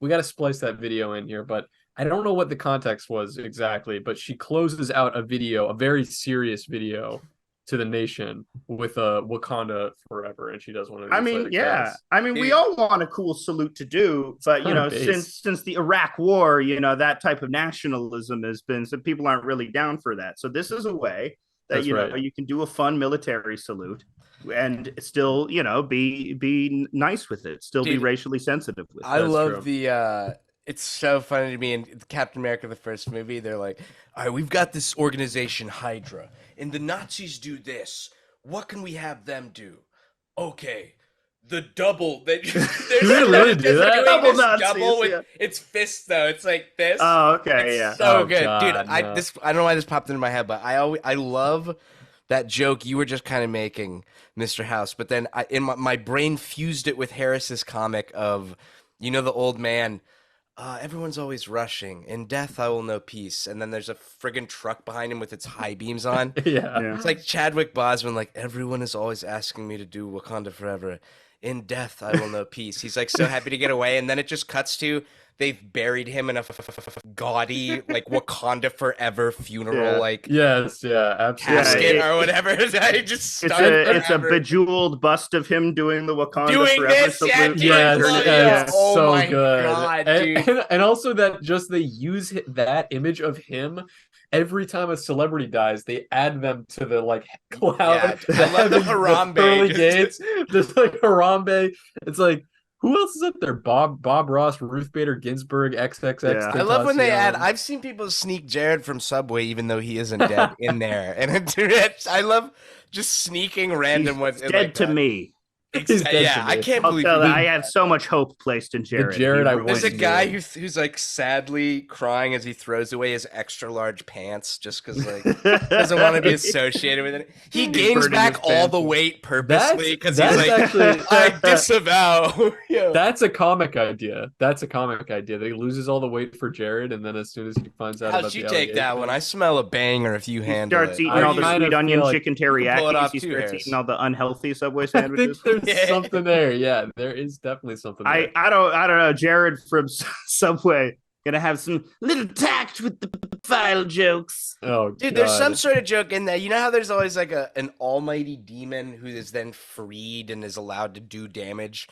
we got to splice that video in here, but I don't know what the context was exactly, but she closes out a video, a very serious video to the nation with a Wakanda Forever, and she does one of these. I mean, like, yeah. I mean, we all want a cool salute to do, but you know, since the Iraq War, you know, that type of nationalism has been, so people aren't really down for that. So this is a way that know you can do a fun military salute and still, you know, be nice with it, still be racially sensitive with it. I love the it's so funny to me in Captain America, the first movie, they're like, all right, we've got this organization, Hydra, and the Nazis do this. What can we have them do? Okay, the double. Do they really do that? Double with its fists, though. It's like this. Oh, okay, it's yeah. So good, God, dude. No. I don't know why this popped into my head, but I love that joke you were just kind of making, Mr. House. But then my brain fused it with Harris's comic of, you know, the old man. Everyone's always rushing. In death, I will know peace. And then there's a friggin' truck behind him with its high beams on. Yeah. It's like Chadwick Boseman, like, everyone is always asking me to do Wakanda Forever. In death, I will know peace. He's like so happy to get away. And then it just cuts to they've buried him in a gaudy, like, Wakanda Forever funeral, like, yes, yeah, absolutely, casket or whatever. It's a bejeweled bust of him doing the Wakanda Forever salute. Yes, oh so my good. God, dude. And also that just they use that image of him. Every time a celebrity dies, they add them to the like cloud. Yeah, I love the Harambe. Pearly gates, just like Harambe. It's like, who else is up there? Bob Ross, Ruth Bader Ginsburg, XXX. Yeah. I love when they add. I've seen people sneak Jared from Subway, even though he isn't dead, in there, and I love just sneaking random ones. Dead like to me. Yeah, I can't believe I had so much hope placed in Jared. There's a guy who's like sadly crying as he throws away his extra large pants just because like doesn't want to be associated with it. He gains back all the weight purposely because he's like, actually, I disavow. That's a comic idea. That he loses all the weight for Jared, and then as soon as he finds out, how'd you take that one? I smell a banger if you handle it. Starts eating all the sweet onion chicken teriyaki. He starts eating all the unhealthy Subway sandwiches. There's something there. Yeah, there is definitely something there. I don't know. Jared from Subway gonna have some little tact with the file jokes. Oh, dude, there's some sort of joke in there. You know how there's always like an almighty demon who is then freed and is allowed to do damage.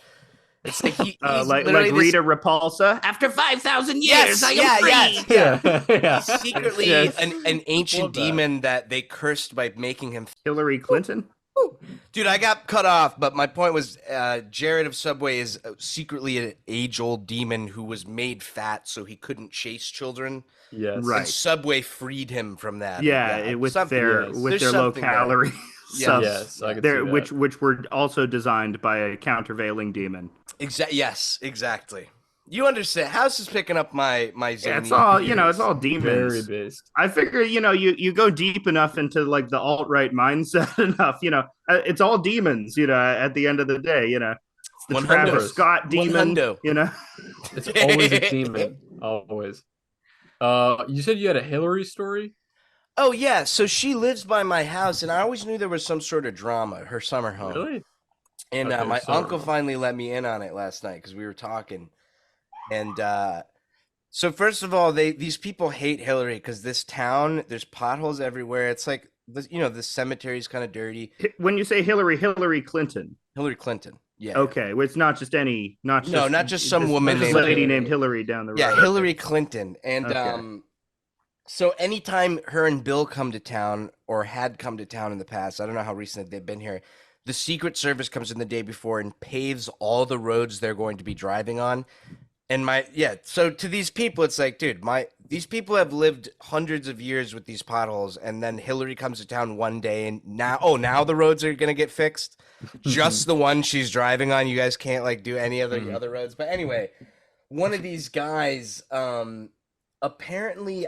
It's like he's like Rita Repulsa. After 5,000 years, I am free. Yeah. He's secretly an ancient demon that they cursed by making him Hillary Clinton. Dude, I got cut off, but my point was Jared of Subway is secretly an age-old demon who was made fat so he couldn't chase children. Yes. Right. And Subway freed him from that. With their low calorie yes, I can see that. which were also designed by a countervailing demon. Yes, exactly. You understand. House is picking up my zany it's all it's all demons. Very based. I figure you go deep enough into like the alt-right mindset enough, it's all demons, at the end of the day, it's the Travis Scott demon, It's always a demon. Always. You said you had a Hillary story? Oh yeah, so she lives by my house and I always knew there was some sort of drama at her summer home. Really? And my uncle finally let me in on it last night because we were talking. And so first of all, these people hate Hillary because this town, there's potholes everywhere. It's like, the cemetery's kind of dirty. When you say Hillary Clinton. Hillary Clinton, yeah. Okay, well, it's not just not just some woman named lady named Hillary down the road. Yeah, Hillary Clinton. And so anytime her and Bill come to town or had come to town in the past, I don't know how recently they've been here, the Secret Service comes in the day before and paves all the roads they're going to be driving on. And so to these people, it's like, dude, these people have lived hundreds of years with these potholes, and then Hillary comes to town one day, and now the roads are gonna get fixed, just the one she's driving on. You guys can't like do any of the other roads. But anyway, one of these guys, apparently,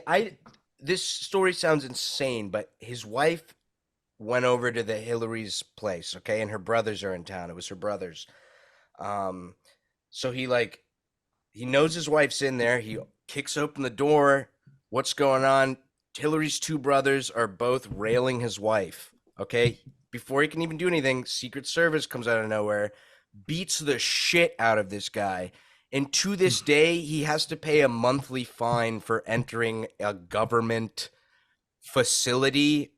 this story sounds insane, but his wife went over to the Hillary's place, okay, and her brothers are in town. It was her brothers. So he knows his wife's in there. He kicks open the door. What's going on? Hillary's two brothers are both railing his wife. Okay, before he can even do anything, Secret Service comes out of nowhere, beats the shit out of this guy. And to this day, he has to pay a monthly fine for entering a government facility,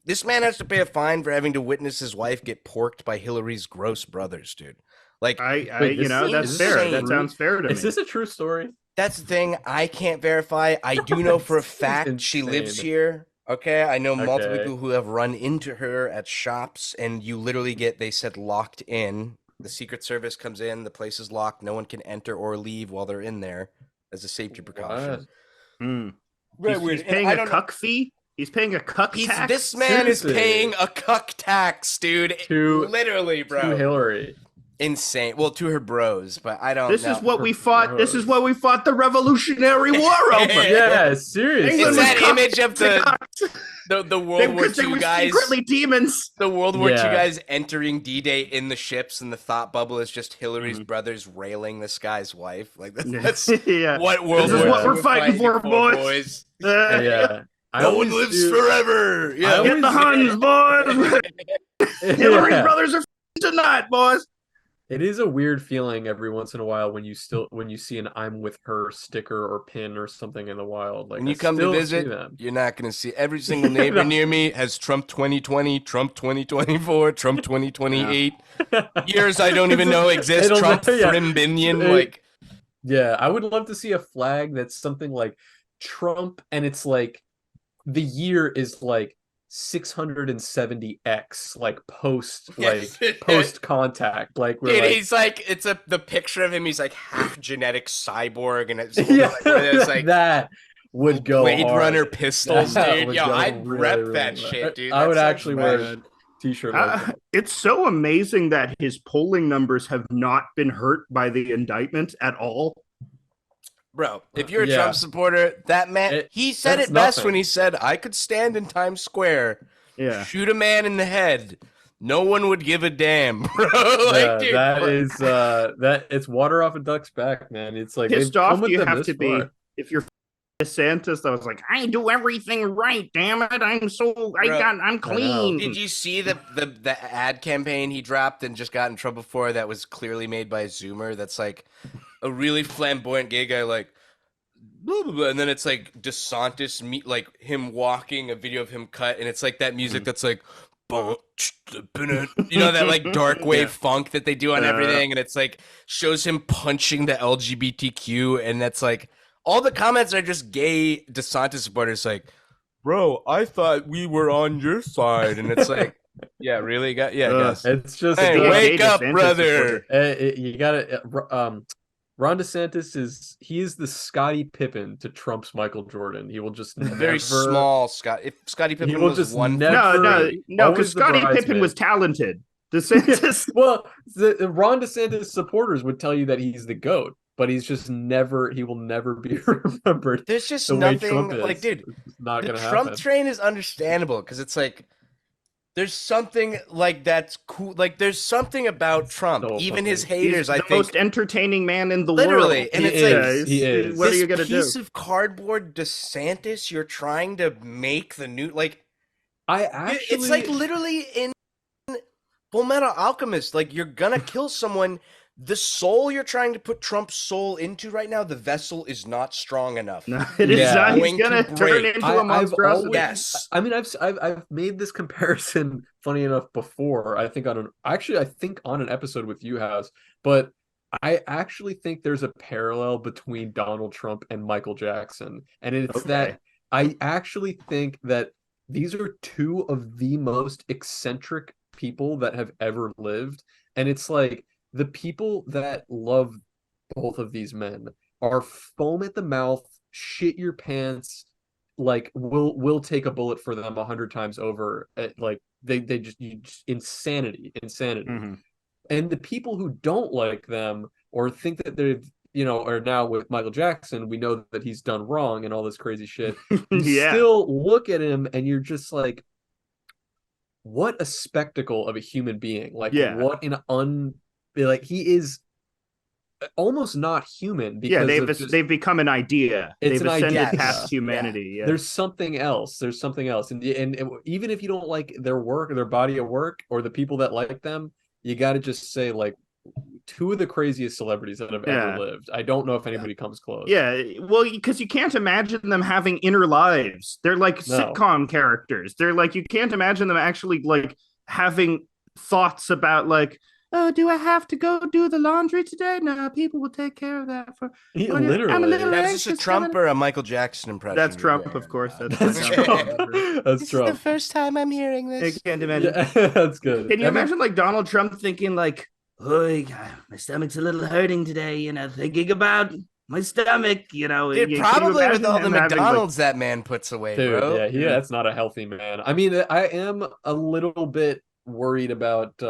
this man has to pay a fine for having to witness his wife get porked by Hillary's gross brothers, dude. Like, Wait, that's fair. insane. That sounds fair to me. Is this a true story? That's the thing. I can't verify. I do know for a fact she lives here. Okay, I know multiple people who have run into her at shops, and you literally they said locked in. The Secret Service comes in, the place is locked, no one can enter or leave while they're in there as a safety precaution. Right, he's paying a cuck fee? He's paying a cuck tax? This man is paying a cuck tax, dude. Literally, bro. To Hillary. Insane. Well, to her bros, but I don't know. This is what we fought. This is what we fought the Revolutionary War over. Yeah, seriously. It's that image of the World War II guys. Secretly demons. The World War II guys entering D-Day in the ships, and the thought bubble is just Hillary's brothers railing this guy's wife. Like that's what World War II. This is what we're fighting for, boys. Yeah. No one lives forever. Yeah, get the Huns, boys. Hillary's brothers are tonight, boys. It is a weird feeling every once in a while when you see an "I'm with her" sticker or pin or something in the wild. Like when you come to visit, you're not going to see every single neighbor near me has Trump 2020, Trump 2024, Trump 2028. Years I don't even know exist. Trump Frimbinian. Yeah, I would love to see a flag that's something like Trump, and it's like the year is like 670x, like post contact, like we're he's like the picture of him. He's like half genetic cyborg, and it's like that would go Blade hard. Runner pistols, dude. Yo, I'd rep that shit, dude. I would actually wear a t-shirt. Like that. It's so amazing that his polling numbers have not been hurt by the indictment at all. Bro, if you're a Trump supporter, that man, he said it best when he said, I could stand in Times Square, shoot a man in the head. No one would give a damn, bro. Dude, it's water off a duck's back, man. It's like pissed off you have to be if you're DeSantis. I was like, I do everything right, damn it. I'm clean. Did you see the ad campaign he dropped and just got in trouble for that was clearly made by a Zoomer? That's like a really flamboyant gay guy, like blah, blah, blah. And then it's like DeSantis like him walking, a video of him cut, and it's like that music that's like that like dark wave funk that they do on everything, and it's like shows him punching the LGBTQ, and that's like all the comments are just gay DeSantis supporters like, bro, I thought we were on your side, and it's like, yeah, really, I guess it's just hey, wake up, brother. You gotta Ron DeSantis is the Scottie Pippen to Trump's Michael Jordan. He will just very small Scott. If Scottie Pippen was just one, no, because Scottie Pippen was talented. DeSantis, well, the Ron DeSantis supporters would tell you that he's the GOAT, but he's just he will never be remembered. There's just nothing like, dude. It's not gonna happen. Trump train is understandable because it's like. There's something like that's cool. Like there's something about Trump. Even his haters, I think, the most entertaining man in the world. And it's like he is. What are you gonna do? Piece of cardboard DeSantis. You're trying to make the new it's like literally in Full Metal Alchemist. Like you're gonna kill someone. The soul you're trying to put Trump's soul into right now, the vessel is not strong enough. No, it is not. He's gonna turn into a monstrosity. Yes. I mean, I've made this comparison, funny enough, before. I think on an episode with you, House, but I actually think there's a parallel between Donald Trump and Michael Jackson, and it's that I actually think that these are two of the most eccentric people that have ever lived, and it's like. The people that love both of these men are foam at the mouth, shit your pants, like will take a bullet for them 100 times over. Like they just insanity. Mm-hmm. And the people who don't like them or think that you know, or now with Michael Jackson, we know that he's done wrong and all this crazy shit. You Yeah. still look at him and you're just like, what a spectacle of a human being. Like, Yeah. what like, he is almost not human Yeah, because they've become an idea. It's They've an idea. ascended Yes. past humanity. Yeah. there's something else. There's something else. And even if you don't like their work or their body of work or the people that like them, you got to just say, like, two of the craziest celebrities that have Yeah. ever lived. I don't know if anybody comes close. Yeah, well, because you can't imagine them having inner lives. They're like No. sitcom characters. They're like, you can't imagine them actually like having thoughts about like, oh, do I have to go do the laundry today? No, people will take care of that for. He I'm a literally. little That was just a anxious Trump coming- or a Michael Jackson impression? That's you're Trump, doing of course. right now? That's Trump. That's This Trump. is the first time I'm hearing I this. can't imagine. Yeah, that's good. Can you I mean, imagine like Donald Trump thinking like, oh, my stomach's a little hurting today, you know, thinking about my stomach, you know. Dude, Can you probably with imagine all the him having, like- McDonald's that man puts away, dude, bro. yeah, that's not a healthy man. I mean, I am a little bit worried about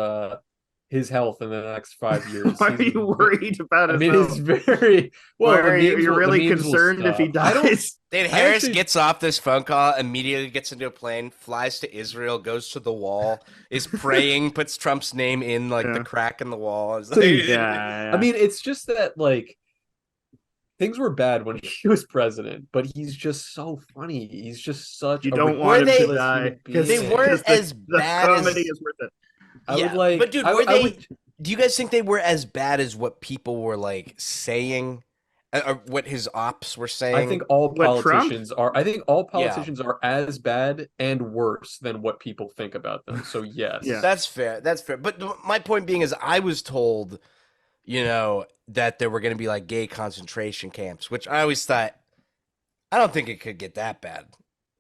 his health in the next 5 years. Why are you worried about I his mean, health? it's very well. Why are you, you're really the memes will concerned if he stop. I don't. dies? Dude, I Harris actually- gets off this phone call, immediately gets into a plane, flies to Israel, goes to the wall, is praying, puts Trump's name in like Yeah. the crack in the wall. It's like- Yeah. I mean, it's just that, like, things were bad when he was president, but he's just so funny. He's just such. You a don't want him they- to ridiculous die human because being. They weren't as the bad comedy as- is worth it. I Yeah, would like, but dude, I, were I they? would- Do you guys think they were as bad as what people were like saying, or what his ops were saying? I think all What, Trump? politicians are. I think all Yeah. politicians are as bad and worse than what people think about them. So yes, Yeah. That's fair. That's fair. But my point being is, I was told, you know, that there were going to be like gay concentration camps, which I always thought, I don't think it could get that bad.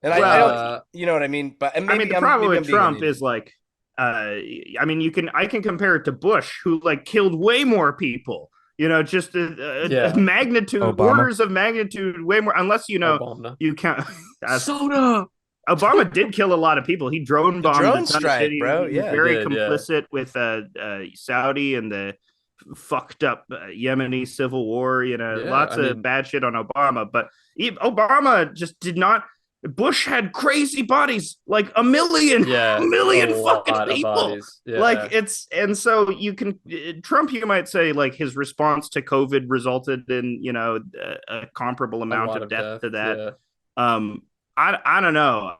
And I Well, don't, you know what I mean? But and maybe I mean, the I'm- problem maybe with I'm being Trump an idiot. is like, I mean, I can compare it to Bush, who like killed way more people. You know, just Yeah. a magnitude, Obama. orders of magnitude, way more. Unless you know, Obama. you can't. Soda. Obama did kill a lot of people. He drone bombed drone a ton of strike, shit. He bro. was Yeah, he very did, yeah. complicit with Saudi and the fucked up Yemeni civil war. You know, Yeah, lots I of mean- bad shit on Obama. But Obama just did not. Bush had crazy bodies, like a million, Yeah, a million a lot fucking of people. bodies. Yeah. Like it's, and so you can Trump, you might say like his response to COVID resulted in, you know, a comparable a amount lot of death to that. Yeah. I don't know.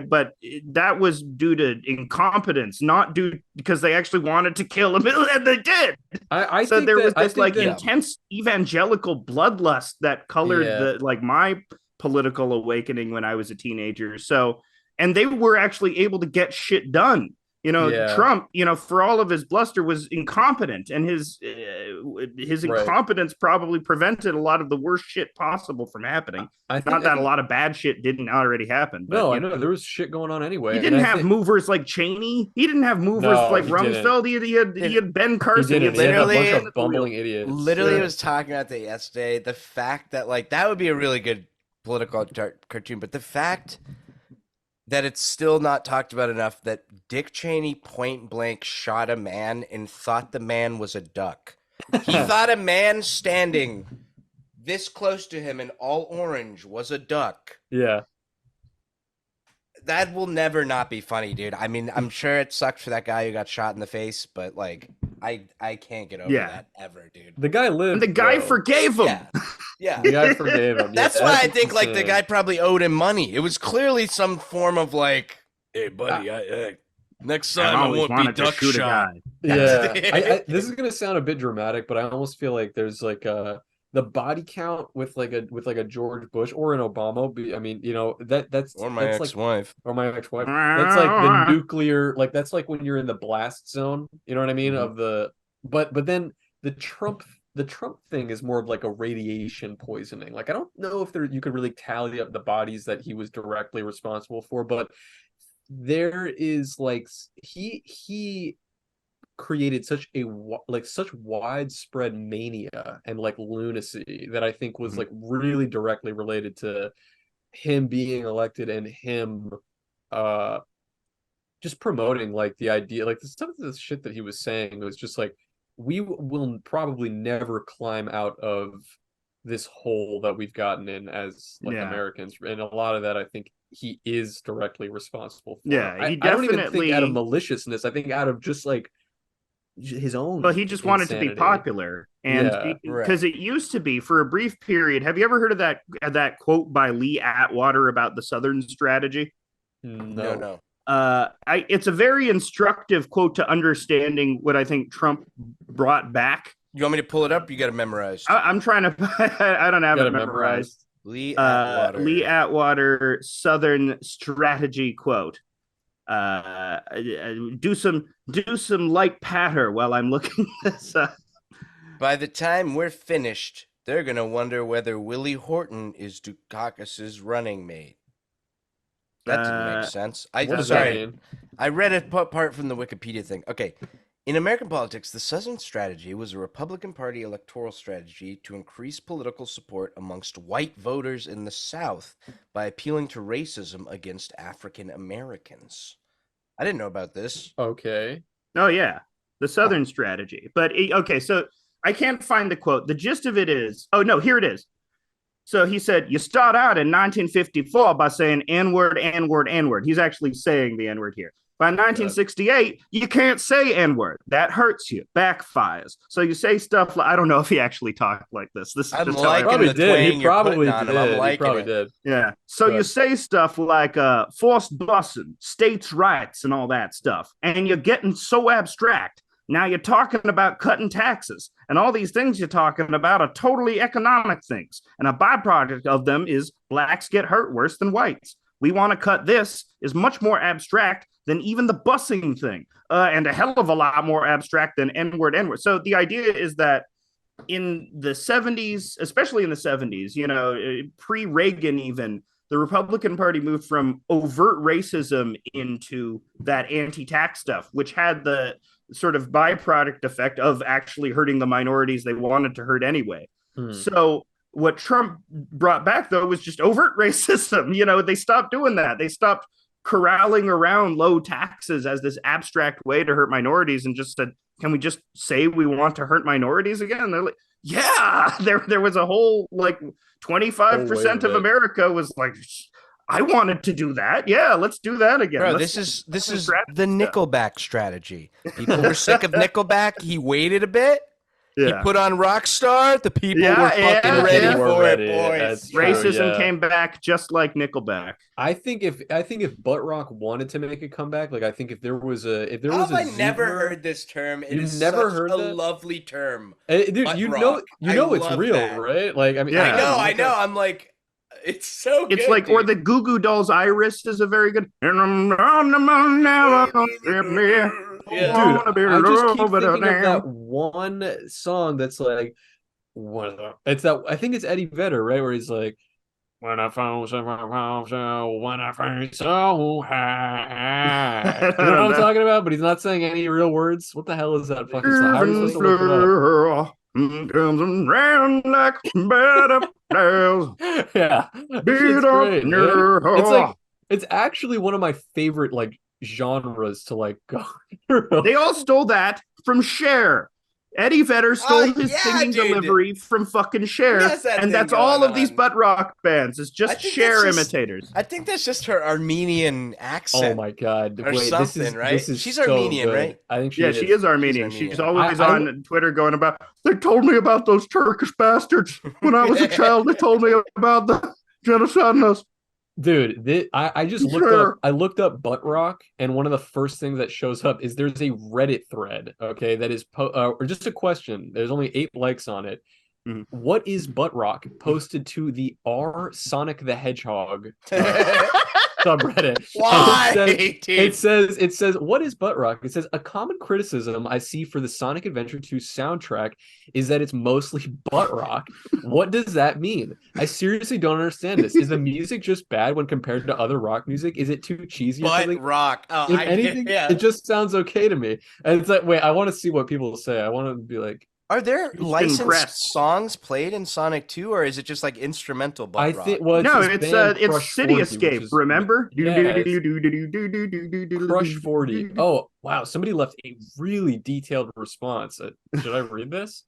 But that was due to incompetence, not due because they actually wanted to kill a million, and they did. I So think there that- was I this think like that- intense evangelical bloodlust that colored Yeah. the like my political awakening when I was a teenager. So, and they were actually able to get shit done. You know, Yeah. Trump, you know, for all of his bluster, was incompetent, and his Right. incompetence probably prevented a lot of the worst shit possible from happening. I think, Not that a lot of bad shit didn't already happen. But, No, you I know there was shit going on anyway. He and didn't I have think- movers like Cheney. He didn't have movers No, like he didn't. Rumsfeld. He had Ben He Carson. did it. He had a bunch Literally- of bumbling idiots. Literally Yeah. was talking about that yesterday. The fact that like that would be a really good political cartoon, but the fact that it's still not talked about enough that Dick Cheney point blank shot a man and thought the man was a duck. He thought a man standing this close to him in all orange was a duck. Yeah. That will never not be funny, dude. I mean, I'm sure it sucked for that guy who got shot in the face, but like I can't get over Yeah. that ever, dude. The guy lived. And the guy though. forgave him. Yeah. Yeah. The guy forgave him. That's Yeah, why I think like the insane. guy probably owed him money. It was clearly some form of like, hey buddy, next time I always won't be wanted to duck shoot a shot. guy. Yeah, this is gonna sound a bit dramatic, but I almost feel like there's like the body count with like a George Bush or an Obama. I mean, you know that's Or my that's like, ex-wife. or my ex-wife. That's like the nuclear, like that's like when you're in the blast zone. You know what I mean? Mhm. Of the, but then the Trump thing is more of like a radiation poisoning. Like I don't know if you could really tally up the bodies that he was directly responsible for, but there is like he created such such widespread mania and like lunacy that I think was like really directly related to him being elected and him just promoting like the idea, like the stuff, the shit that he was saying was just like we will probably never climb out of this hole that we've gotten in as like Americans, and a lot of that I think he is directly responsible for. Yeah, he I don't even think definitely out of maliciousness. I think out of just like his own. Well, he just wanted to be popular, and because it used to be for a brief period. Have you ever heard of that quote by Lee Atwater about the Southern strategy? No. It's a very instructive quote to understanding what I think Trump brought back. You want me to pull it up? You got it memorized. I'm trying to. I don't have it memorized. Lee Atwater. Lee Atwater Southern strategy quote. Do some light patter while I'm looking this up. By the time we're finished, they're gonna wonder whether Willie Horton is Dukakis's running mate. That didn't make sense. I read a part from the Wikipedia thing. Okay. In American politics, the Southern strategy was a Republican Party electoral strategy to increase political support amongst white voters in the South by appealing to racism against African Americans. I didn't know about this. Okay. Oh, yeah. The Southern strategy. But, okay, so I can't find the quote. The gist of it is, oh, no, here it is. So he said, you start out in 1954 by saying N-word, N-word, N-word. He's actually saying the N-word here. By 1968, you can't say N-word. That hurts you, backfires. So you say stuff like, I don't know if he actually talked like this. This is I'm just liking probably the did. twang He you're probably putting on did. him. I'm liking he probably it. did. Yeah. So you say stuff like forced busing, states' rights, and all that stuff. And you're getting so abstract. Now you're talking about cutting taxes. And all these things you're talking about are totally economic things. And a byproduct of them is blacks get hurt worse than whites. We want to cut this is much more abstract than even the busing thing, and a hell of a lot more abstract than N-word, N-word. So the idea is that in the 70s, especially in the 70s, you know, pre-Reagan even, the Republican Party moved from overt racism into that anti-tax stuff, which had the sort of byproduct effect of actually hurting the minorities they wanted to hurt anyway. So what Trump brought back, though, was just overt racism. You know, they stopped doing that. They stopped corralling around low taxes as this abstract way to hurt minorities and just said, can we just say we want to hurt minorities again? And they're like, yeah, there was a whole like 25% of America was like, I wanted to do that. Yeah, let's do that again. Bro, this is the Nickelback strategy. People were sick of Nickelback. He waited a bit. Yeah. He put on Rockstar. The people were fucking ready for it, boys. Racism came back just like Nickelback. I think if Buttrock wanted to make a comeback, like I think if there was a I never heard this term. It is never heard a lovely term. Dude, you know it's real, that. Right? Like I mean, I know. I'm like, it's so good. It's like, dude. or the Goo Goo Dolls' Iris is a very good. Yeah. Dude, I just keep thinking of that one song that's like, it's that, I think it's Eddie Vedder, right? Where he's like, when I found so when I feel so high. You know what I'm talking about? But he's not saying any real words. What the hell is that fucking song? How are you supposed to look it up? Comes around like better players. Yeah, it's actually one of my favorite like genres to like go through. They all stole that from Cher. Eddie Vedder stole his singing delivery from fucking Cher, and that's all of these butt rock bands. It's just Cher imitators. I think that's just her Armenian accent. Oh my god! Or something, right? She's Armenian, right? I think she is Armenian. She's always on Twitter going about, they told me about those Turkish bastards when I was a child. They told me about the genocide in us. Dude, I just looked up Buttrock, and one of the first things that shows up is there's a Reddit thread, okay, that is or just a question. There's only 8 likes on it. What is Buttrock posted to the R Sonic the Hedgehog subreddit? Why? It says what is Buttrock? It says a common criticism I see for the Sonic Adventure 2 soundtrack is that it's mostly Buttrock. What does that mean? I seriously don't understand this. Is the music just bad when compared to other rock music? Is it too cheesy or something? Buttrock. If anything, it just sounds okay to me. And it's like, wait, I want to see what people say. I want to be like, Are there It's been licensed pressed. songs played in Sonic 2, or is it just like instrumental butt I rock? think well, No, it's band it's Crush City 40, which Escape. is Remember? yeah, it's Crush 40. Oh wow, somebody left a really detailed response. Should I read this?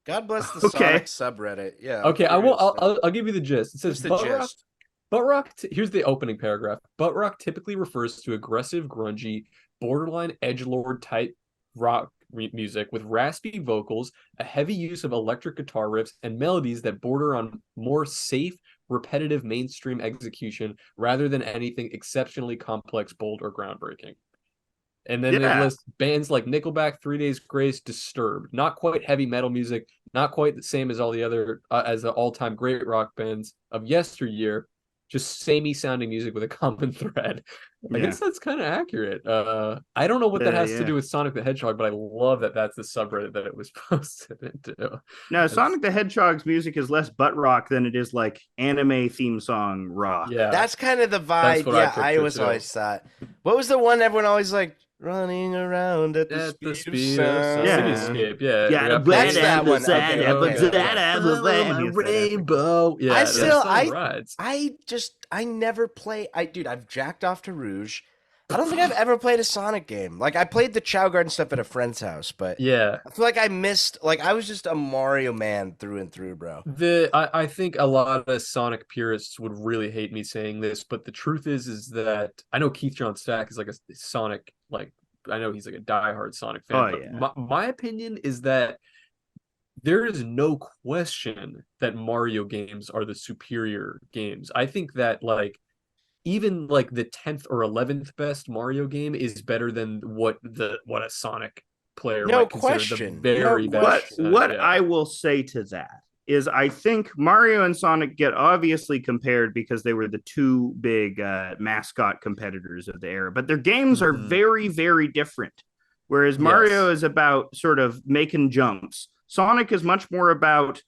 God bless the Okay. Sonic subreddit. Yeah, I'm Okay, I will. curious now. I'll give you the gist. It says Just the gist. Here's the opening paragraph. Butt rock typically refers to aggressive, grungy, borderline edgelord type rock music with raspy vocals, a heavy use of electric guitar riffs, and melodies that border on more safe, repetitive mainstream execution rather than anything exceptionally complex, bold, or groundbreaking. And then it Yeah. lists bands like Nickelback, Three Days Grace, Disturbed. Not quite heavy metal music, not quite the same as all the other as the all-time great rock bands of yesteryear. Just samey sounding music with a common thread. I Yeah. guess that's kind of accurate. I don't know what that has to Yeah. do with Sonic the Hedgehog, but I love that that's the subreddit that it was posted into. No, It's, Sonic the Hedgehog's music is less butt rock than it is like anime theme song rock. yeah, That's kind of the that's vibe. what Yeah, I I picture was too. always thought. What was the one everyone always like running around at the At the speed of speed of sound? Yeah. Cityscape, yeah. Got a We got black That's that one. side, Okay, have a okay, side, okay. have a side. my Yes, that is. rainbow. Yeah, I that still, song rides. I never play. Dude, I've jacked off to Rouge. I don't think I've ever played a Sonic game. Like, I played the Chow Garden stuff at a friend's house, but Yeah, I feel like I missed. Like, I was just a Mario man through and through, bro. I think a lot of Sonic purists would really hate me saying this, but the truth is that I know Keith John Stack is like a Sonic, like I know he's like a diehard Sonic fan, Oh, but yeah. my opinion is that there is no question that Mario games are the superior games. I think that like even like the 10th or 11th best Mario game is better than what a Sonic player No might consider the question. very No What best. what Yeah. I will say to that is I think Mario and Sonic get obviously compared because they were the two big mascot competitors of the era, but their games are Mhm. very, very different. Whereas Mario Yes. is about sort of making jumps, Sonic is much more about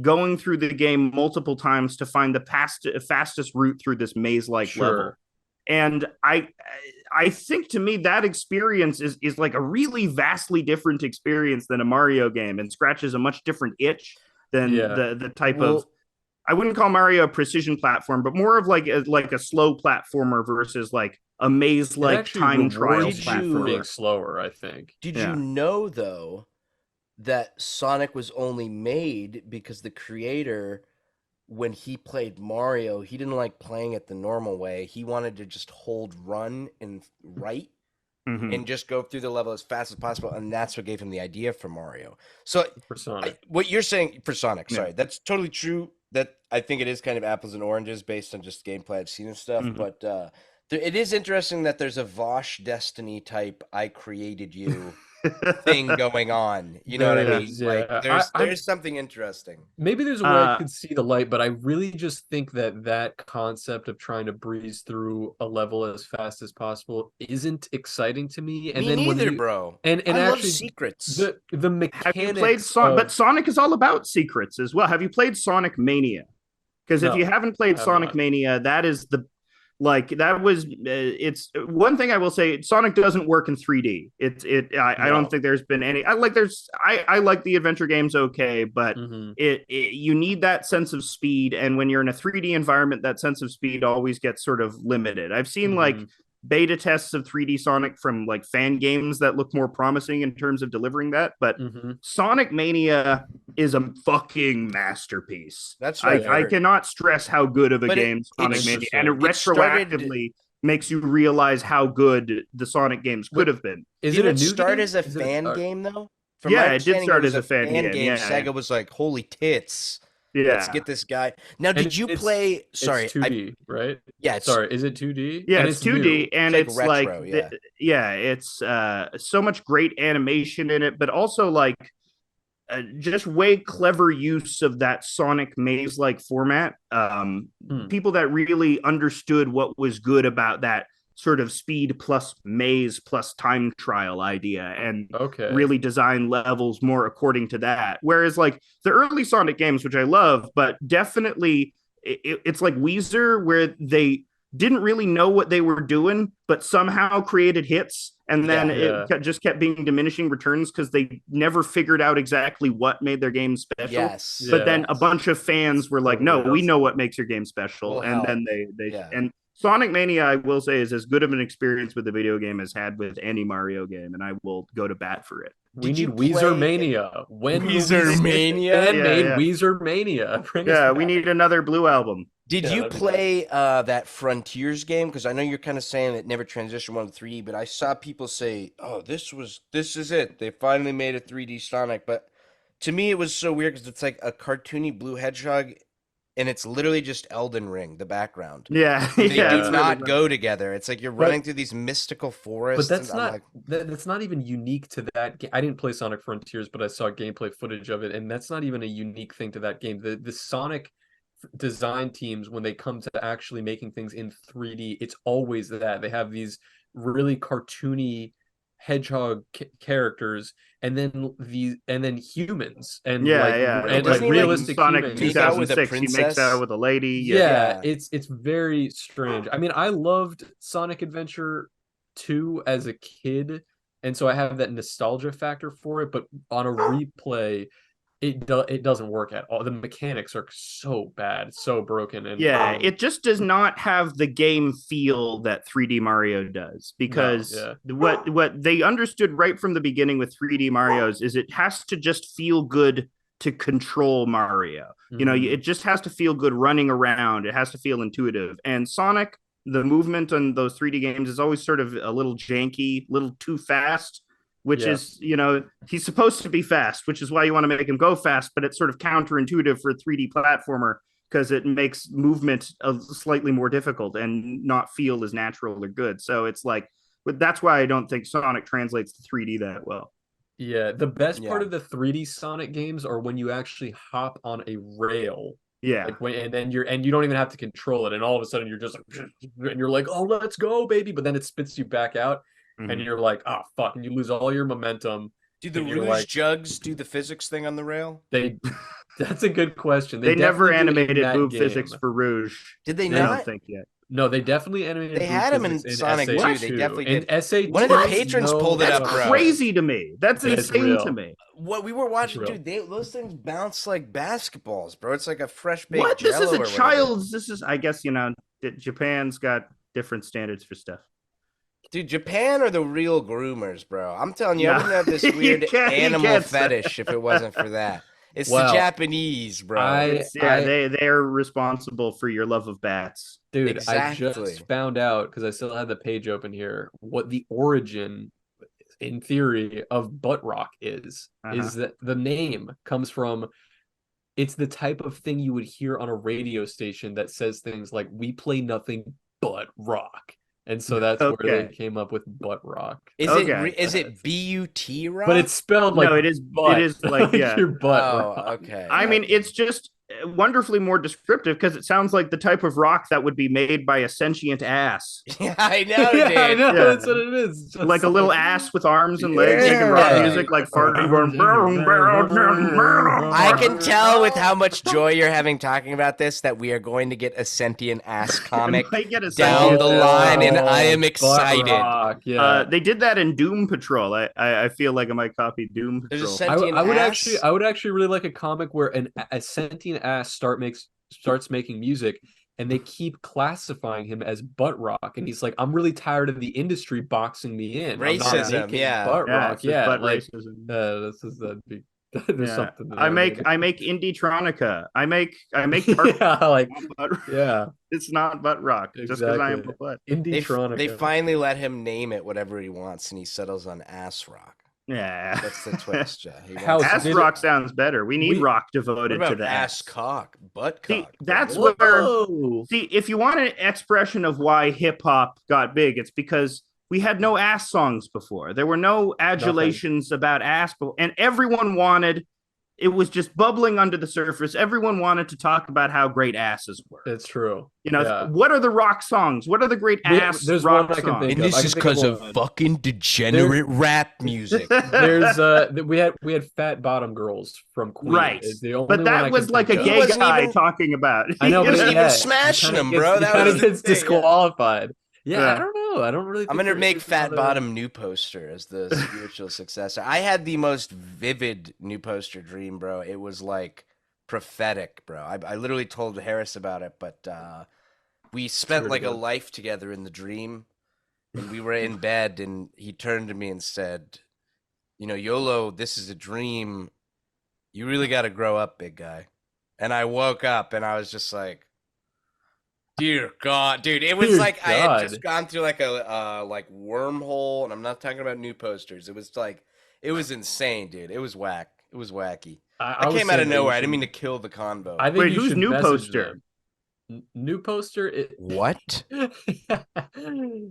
going through the game multiple times to find the fastest route through this maze-like level. Sure. And I think to me that experience is like a really vastly different experience than a Mario game and scratches a much different itch than Yeah. the type of Well, I wouldn't call Mario a precision platform, but more of like a slow platformer versus like a maze It like actually time trial rewards you for being platformer. slower, I think. did Yeah. you know though that Sonic was only made because the creator, when he played Mario, he didn't like playing it the normal way. He wanted to just hold run and right Mhm. and just go through the level as fast as possible, and that's what gave him the idea for Mario. So For Sonic. what you're saying for Sonic, Yeah. sorry, that's totally true. That I think it is kind of apples and oranges based on just gameplay I've seen and stuff. Mhm. But it is interesting that there's a Vosh Destiny type "I created you" thing going on. You know what I There mean? is, Like yeah. there's something interesting. Maybe there's a way I could see the light, but I really just think that that concept of trying to breeze through a level as fast as possible isn't exciting to me. And Me then when neither, you bro. and I love actually secrets. the Have you played mechanics Sonic? But of Sonic is all about secrets as well. Have you played Sonic Mania? Because if you no, haven't I played have Sonic not. Mania, that is the like that was it's one thing I will say. Sonic doesn't work in 3D. I don't No. think there's been any. I like the adventure games okay, but Mhm. you need that sense of speed, and when you're in a 3D environment, that sense of speed always gets sort of limited. I've seen like Mhm. beta tests of 3D Sonic from like fan games that look more promising in terms of delivering that, but Mhm. Sonic Mania is a fucking masterpiece. That's what I've I heard. cannot stress how good of a But game Sonic Mania, and it it started. retroactively makes you realize how good the Sonic games could have been. Is Didn't it a it new start game? as a Is it fan game though? From my Yeah, it did understanding, start was as a fan game. Yeah, Sega was like, "Holy tits, yeah. let's get this guy." Now, And did you play? it's Sorry, 2D, right? yeah, it's Sorry, is it 2D? Yeah, And it's it's new. 2D and like it's retro, like yeah. yeah, it's so much great animation in it, but also like just way clever use of that Sonic maze like format. People that really understood what was good about that sort of speed plus maze plus time trial idea and Okay. really design levels more according to that. Whereas like the early Sonic games, which I love, but definitely it's like Weezer where didn't really know what they were doing, but somehow created hits. And then Yeah. it just kept being diminishing returns because they never figured out exactly what made their game special. Yes. But then Yes. a bunch of fans were like, no, we know what makes your game special. Will And help. then they Yeah. and Sonic Mania, I will say, is as good of an experience with the video game as had with any Mario game, and I will go to bat for it. We Did you need Weezer play- Mania. When Weezer Mania? and made Yeah. Weezer Mania. Bring us Yeah, we back. need another Blue album. Did Yeah, you that'd be play that Frontiers game? Because I know you're kind of saying it never transitioned one to 3D, but I saw people say, "Oh, this is it. They finally made a 3D Sonic." But to me, it was so weird because it's like a cartoony blue hedgehog, and it's literally just Elden Ring, the background. Yeah, They yeah, do it's not really- go together. It's like you're running through these mystical forests. But that's and I'm not like, that's not even unique to that game. I didn't play Sonic Frontiers, but I saw gameplay footage of it, and that's not even a unique thing to that game. The Sonic design teams, when they come to actually making things in 3D, it's always that they have these really cartoony hedgehog characters, and then humans, and Yeah, like yeah. and Doesn't like he, like, realistic Sonic humans. make out with a 2006, he makes princess? out with a lady. Yeah, Yeah. it's very strange. I mean, I loved Sonic Adventure 2 as a kid, and so I have that nostalgia factor for it, but on a replay, it doesn't work at all. The mechanics are so bad, so broken, and Yeah, it just does not have the game feel that 3D Mario does, because yeah. what they understood right from the beginning with 3D Mario's is it has to just feel good to control Mario. You know, Mhm. it just has to feel good running around. It has to feel intuitive. And Sonic, the movement on those 3D games is always sort of a little janky, a little too fast, which Yeah. is, you know, he's supposed to be fast, which is why you want to make him go fast, but it's sort of counterintuitive for a 3D platformer because it makes movement slightly more difficult and not feel as natural or good. So it's like, but that's why I don't think Sonic translates to 3D that well. Yeah, the best part Yeah. of the 3D Sonic games are when you actually hop on a rail. Yeah. Like when and you don't even have to control it, and all of a sudden you're just like, and you're like, oh, let's go, baby, but then it spits you back out, and Mhm. you're like, oh fuck, and you lose all your momentum. do the and you're Rouge like- jugs do the physics thing on the rail? They that's a good question. They never definitely do it in animated that move game. physics for Rouge. Did they I not? don't think yet. No, they definitely animated. They move had 'em in physics Sonic SA2. 2. They definitely In did. SA2, One of the there's patrons no pulled it up, That's bro. crazy to me. That's It's insane real. to me. What we were watching, real. dude, those things bounce like basketballs, bro. It's like a fresh baked What? This is Jell-O a or whatever. child's. This is, I guess, you know, Japan's got different standards for stuff. Dude, Japan are the real groomers, bro. I'm telling you, I No. wouldn't have this You weird can't animal say- fetish if it wasn't for that. It's the Well, Japanese, bro. Yeah, they're responsible for your love of bats. Dude, I Exactly. just found out, because I still had the page open here, what the origin, in theory, of Buttrock is. Is that the name comes from, it's the type of thing you would hear on a radio station that says things like, we play nothing but rock. And so that's where Okay. they came up with Buttrock. Is Okay. is it B-U-T rock? But it's spelled like No, it is. butt. It is like yeah. your butt Oh, rock. okay. I mean, it's just wonderfully more descriptive because it sounds like the type of rock that would be made by a sentient ass, Yeah, I know, dude. Yeah, I know, Yeah. that's what it is. It's just like a little ass with arms and legs making Yeah. rock music, like farting. I can tell with how much joy you're having talking about this that we are going to get a sentient ass comic Might get a down sentient the ass. line, and I am Butt excited. rock, yeah. They did that in Doom Patrol. I feel like I might copy Doom There's a Patrol. sentient I would ass? actually really like a comic where a sentient ass starts making music, and they keep classifying him as butt rock, and he's like, I'm really tired of the industry boxing me in. I'm not Racism, making yeah. butt Yeah, rock, it's just yeah, butt like racism. this is the big. There's Yeah. something. That I make Indie-tronica. I make dark yeah, like butt. yeah, It's not butt rock just because I am a Exactly. butt. Indie-tronica. They finally let him name it whatever he wants, and he settles on ass rock. Yeah. That's the twist, Joe. He How- wants Ass did rock sounds better. We need we- rock what devoted about to the ass ass. cock, butt See, cock? that's Whoa. where see if you want an expression of why hip hop got big, it's because we had no ass songs before. There were no adulations about ass, and everyone wanted it was just bubbling under the surface. Everyone wanted to talk about how great asses were. It's true. You know, what are the rock songs? What are the great There's rock one I can songs? think And this is because of fucking degenerate rap music. There's we had Fat Bottom Girls from Queen. Right. Is the only but that one was like a He gay wasn't guy even- talking about it. I know, He but wasn't yeah, even smashing them, bro. He That kind was of the gets thing, yeah. disqualified. Yeah, Yeah. I don't know. I don't really. I'm think gonna there make is Fat another- Bottom new poster as the spiritual successor. I had the most vivid new poster dream, bro. It was like prophetic, bro. I literally told Harris about it, but we spent Swear to like a God. life together in the dream, and we were in bed, and he turned to me and said, "You know, YOLO, this is a dream. You really got to grow up, big guy." And I woke up, and I was just like, dear God, dude, it was Dear like I had just God. gone through like a like wormhole, and I'm not talking about new posters. It was like it was insane, dude. It was whack. It was wacky. I would came say out of that you nowhere. I didn't should- mean to kill the convo. I think Wait, you who's should new message poster? them. New poster. What?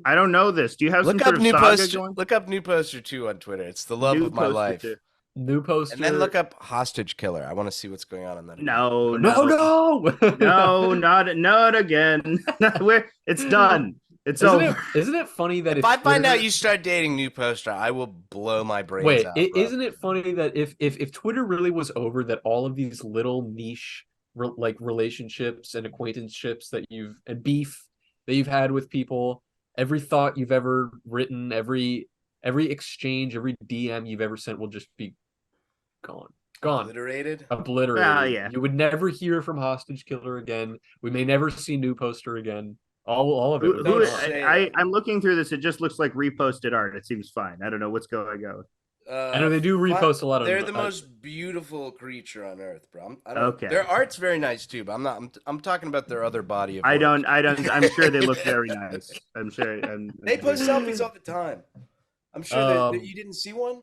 I don't know this. Do you have Look some up sort of new saga poster. going? Look up new poster 2 on Twitter. It's the love New of my poster life. too. New poster. And then look up hostage killer. I want to see what's going on in that. No, No. no, not again. It's done. It's over. Isn't it funny that If I find out you start dating new poster, I will blow my brains wait? out. Bro. Isn't it funny that if Twitter really was over, that all of these little niche like relationships and acquaintanceships that and beef that you've had with people, every thought you've ever written, every exchange, every DM you've ever sent will just be gone. Obliterated? Obliterated. Ah, yeah. You would never hear from Hostage Killer again. We may never see new poster again. All of it. Was Don't gone. say I'm looking through this. It just looks like reposted art. It seems fine. I don't know what's going on. I know they do repost a lot of. They're the most beautiful creature on earth, bro. I don't, Okay. Their art's very nice too, but I'm not. I'm talking about their other body of. I work. don't. I'm sure they look very nice. I'm sure. They post selfies all the time. I'm sure that you didn't see one.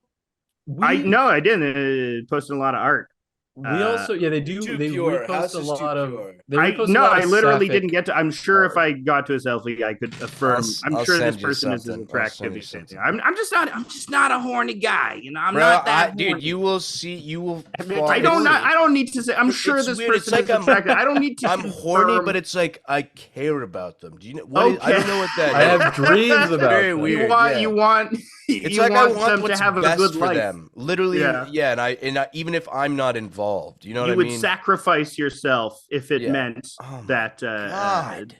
I didn't. Posted a lot of art. We also they do Too they pure. repost House a is lot too of pure. I literally didn't get to. I'm sure art. if I got to a selfie, I could affirm. I'll I'm sure this send you person is as something. I'll attractive send you as they something. think. I'm just not a horny guy. You know, I'm Bro, not that. dude, horny. you will see. You will. I don't need to say. I'm sure It's this weird. It's person like is attractive. I don't need to. I'm horny, confirm. but it's like I care about them. Do you know? What is- I Okay. don't know what that. I is. have dreams about Very them. weird. You want. It's you like want I want them what's to have a best good for life. them. Literally, Yeah. and I, even if I'm not involved, you know You what I would mean? sacrifice yourself if it Yeah. meant Oh my that. God.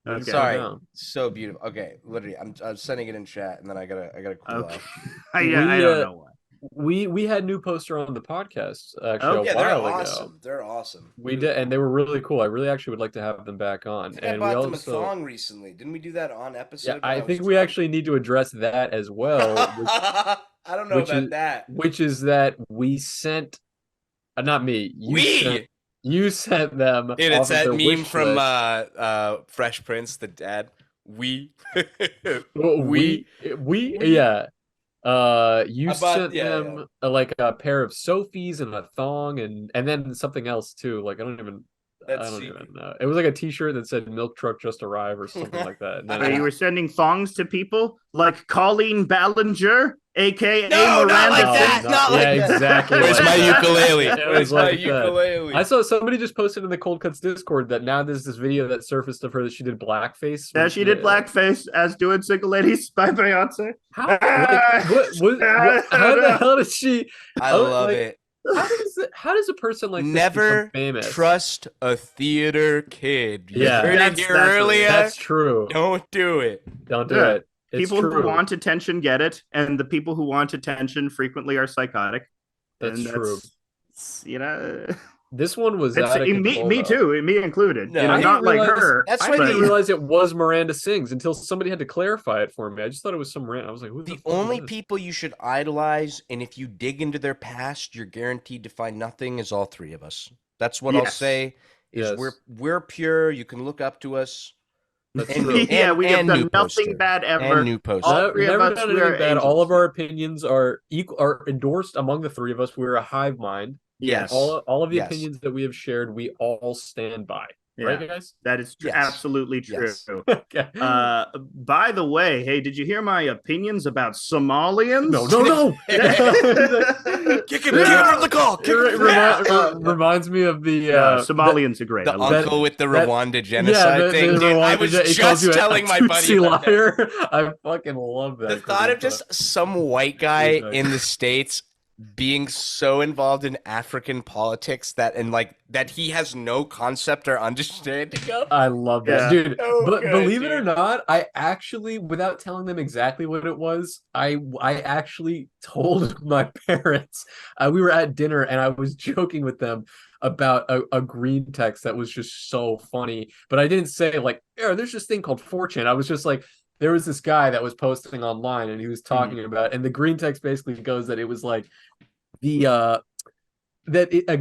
Okay. Sorry, No. so beautiful. Okay, literally, I'm sending it in chat, and then I gotta cool Okay. off. I don't know why. We had new poster on the podcast actually Oh, a Yeah, they're while awesome. ago. They're awesome. We did, and they were really cool. I really actually would like to have them back on. I think And I we bought them a also, thong recently. Didn't we do that on episode? yeah, I think we actually need to address that as well, I don't know which about is- that. which is that we sent, not me, you sent them. Dude, it's off of that their meme wish from list. Fresh Prince, the dad. We. we yeah. You I bought- sent yeah, them like a pair of Sophies and a thong and then something else too. Like I don't even know. It was like a T-shirt that said "Milk Truck Just Arrived" or something like that. And then So you were sending thongs to people like Colleen Ballinger, aka No, not Miranda. like that, Sings? not like yeah, that. exactly. Where's like my that. ukulele? It Where's was my like that. ukulele? I saw somebody just posted in the Cold Cuts Discord that now there's this video that surfaced of her that she did blackface. Yeah, she did blackface as doing "Single Ladies" by Beyonce. How, like, how the hell did she? I Oh, love like, it. How does a person like this Never become famous? trust a theater kid. You Yeah. heard it That's- here that's- earlier. That's true. Don't do it. Don't do Yeah. it. It's People true. who want attention get it, and the people who want attention frequently are psychotic. That's And true. You know, This one was out of control, me though. too, me included. No, you know, I not didn't like realize- her. That's I why didn't the- realize it was Miranda Sings until somebody had to clarify it for me. I just thought it was some rant. I was like, who the The fuck is only this? people you should idolize, and if you dig into their past, you're guaranteed to find nothing, is all three of us. That's what I'll Yes. say. Is Yes. we're pure. You can look up to us. That's And- true. Yeah, we have and done new nothing poster. bad ever. And new poster. All three of never us, done we are anything bad. All angels. of our opinions are equal, are endorsed among the three of us. We're a hive mind. Yes. All of the Yes. opinions that we have shared, we all stand by. right, guys? That is Yes. absolutely true. Yes. Okay. By the way, hey, did you hear my opinions about Somalians? No. Kick him from the call. Kick him from the call. Reminds me of the Somalians are great. The I love uncle them. with the Rwanda genocide the thing. Dude, I was he calls you just a telling my buddy Tutsi about that. liar. I fucking love that. The thought of just some white guy in the States being so involved in African politics that he has no concept or understanding of. I love that, dude. But good, believe dude. it or not, I actually, without telling them exactly what it was, I actually told my parents. We were at dinner and I was joking with them about a green text that was just so funny. But I didn't say like, yeah, there's this thing called 4chan. I was just like, there was this guy that was posting online and he was talking about, and the green text basically goes that it was like a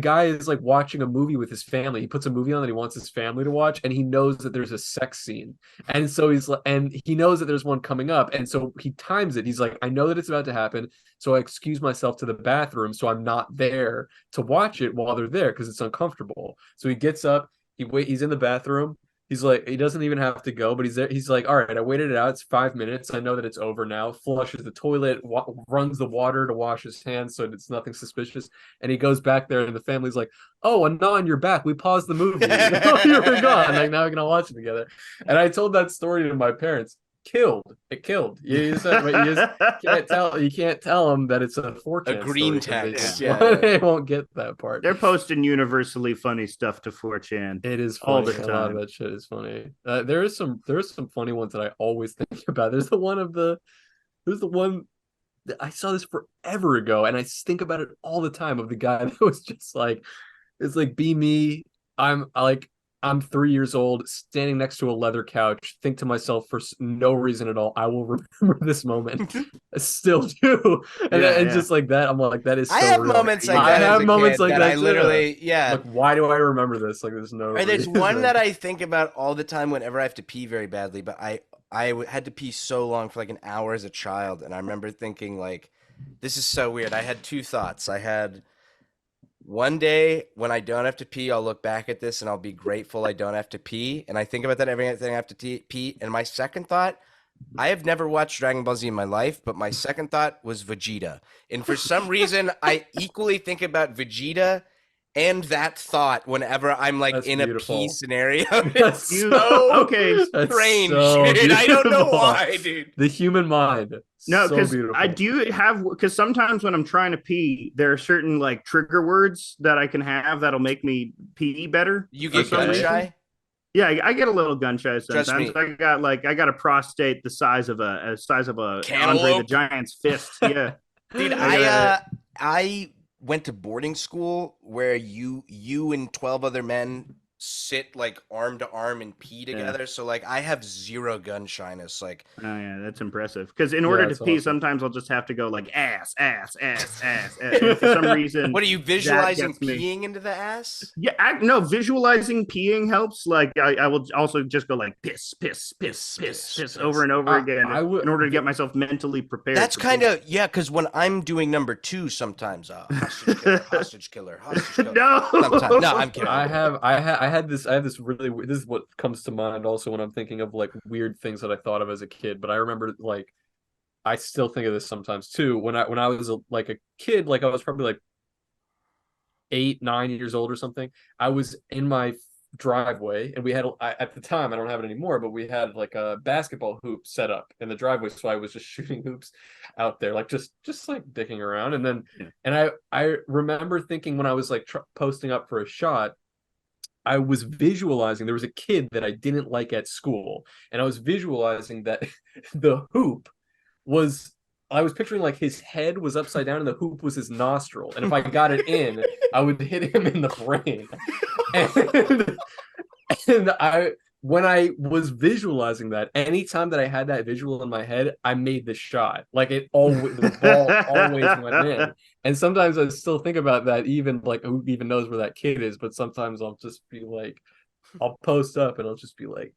guy is like watching a movie with his family. He puts a movie on that he wants his family to watch, and he knows that there's a sex scene, and so he knows that there's one coming up, and so he times it. He's like, I know that it's about to happen, so I excuse myself to the bathroom, so I'm not there to watch it while they're there because it's uncomfortable. So he gets up, he's in the bathroom. He's like, he doesn't even have to go, but he's there. He's like, all right, I waited it out. It's 5 minutes. I know that it's over now. Flushes the toilet, runs the water to wash his hands so it's nothing suspicious. And he goes back there, and the family's like, oh, Anon, you're back. We paused the movie. You were gone. Like, now we're gonna watch it together. And I told that story to my parents. It killed. You can't tell them that it's a 4chan green story, text. They won't get that part. They're posting universally funny stuff to 4chan. It is funny. all the time. A lot of that shit is funny. There's some funny ones that I always think about. There's the one that I saw this forever ago, and I think about it all the time, of the guy that was just like, it's like, be me. I'm 3 years old, standing next to a leather couch, think to myself for no reason at all, I will remember this moment. I still do. And just like that, I'm like, that is so I have real. moments like that. I have moments like that I too. literally, Like, why do I remember this? Like, there's no There's reason. one that I think about all the time whenever I have to pee very badly, but I had to pee so long for like an hour as a child, and I remember thinking, like, this is so weird. I had two thoughts. I had, one day when I don't have to pee, I'll look back at this and I'll be grateful I don't have to pee. And I think about that every time I have to pee. And my second thought, I have never watched Dragon Ball Z in my life, but my second thought was Vegeta. And for some reason, I equally think about Vegeta and that thought whenever I'm like in beautiful. a pee scenario. That's so That's strange, so dude. I don't know beautiful. why, dude. The human mind. No, So because beautiful. I do have, because sometimes when I'm trying to pee, there are certain like trigger words that I can have that'll make me pee better. You for get some gun reason. shy? Yeah, I get a little gun shy Trust sometimes. me. I got a prostate the size of a Andre the Cantaloupe. Giant's fist. Yeah, Dude, I went to boarding school where you and 12 other men sit like arm to arm and pee together. So like I have zero gun shyness. Like, oh yeah, that's impressive. Because in order to that's pee, awesome. sometimes I'll just have to go like ass. And for some reason, what are you visualizing gets me. peeing into the ass? Yeah, no, visualizing peeing helps. Like I will also just go like piss over and over again in order to get myself mentally prepared. That's kind of, yeah, because when I'm doing number two, sometimes hostage killer. No, Sometimes. No, I'm kidding. I had this really, this is what comes to mind also when I'm thinking of like weird things that I thought of as a kid. But I remember, like, I still think of this sometimes too. When I was like a kid, like I was probably like 8-9 years old or something. I was in my driveway, and we had, at the time, I don't have it anymore, but we had like a basketball hoop set up in the driveway, so I was just shooting hoops out there, like just like dicking around. And then and I remember thinking, when I was like posting up for a shot, I was visualizing there was a kid that I didn't like at school, and I was visualizing that the hoop was, I was picturing like his head was upside down and the hoop was his nostril, and if I got it in, I would hit him in the brain. And when I was visualizing that, anytime that I had that visual in my head, I made the shot. Like the ball always went in. And sometimes I still think about that, even like, who even knows where that kid is, but sometimes I'll just be like, I'll post up and I'll just be like,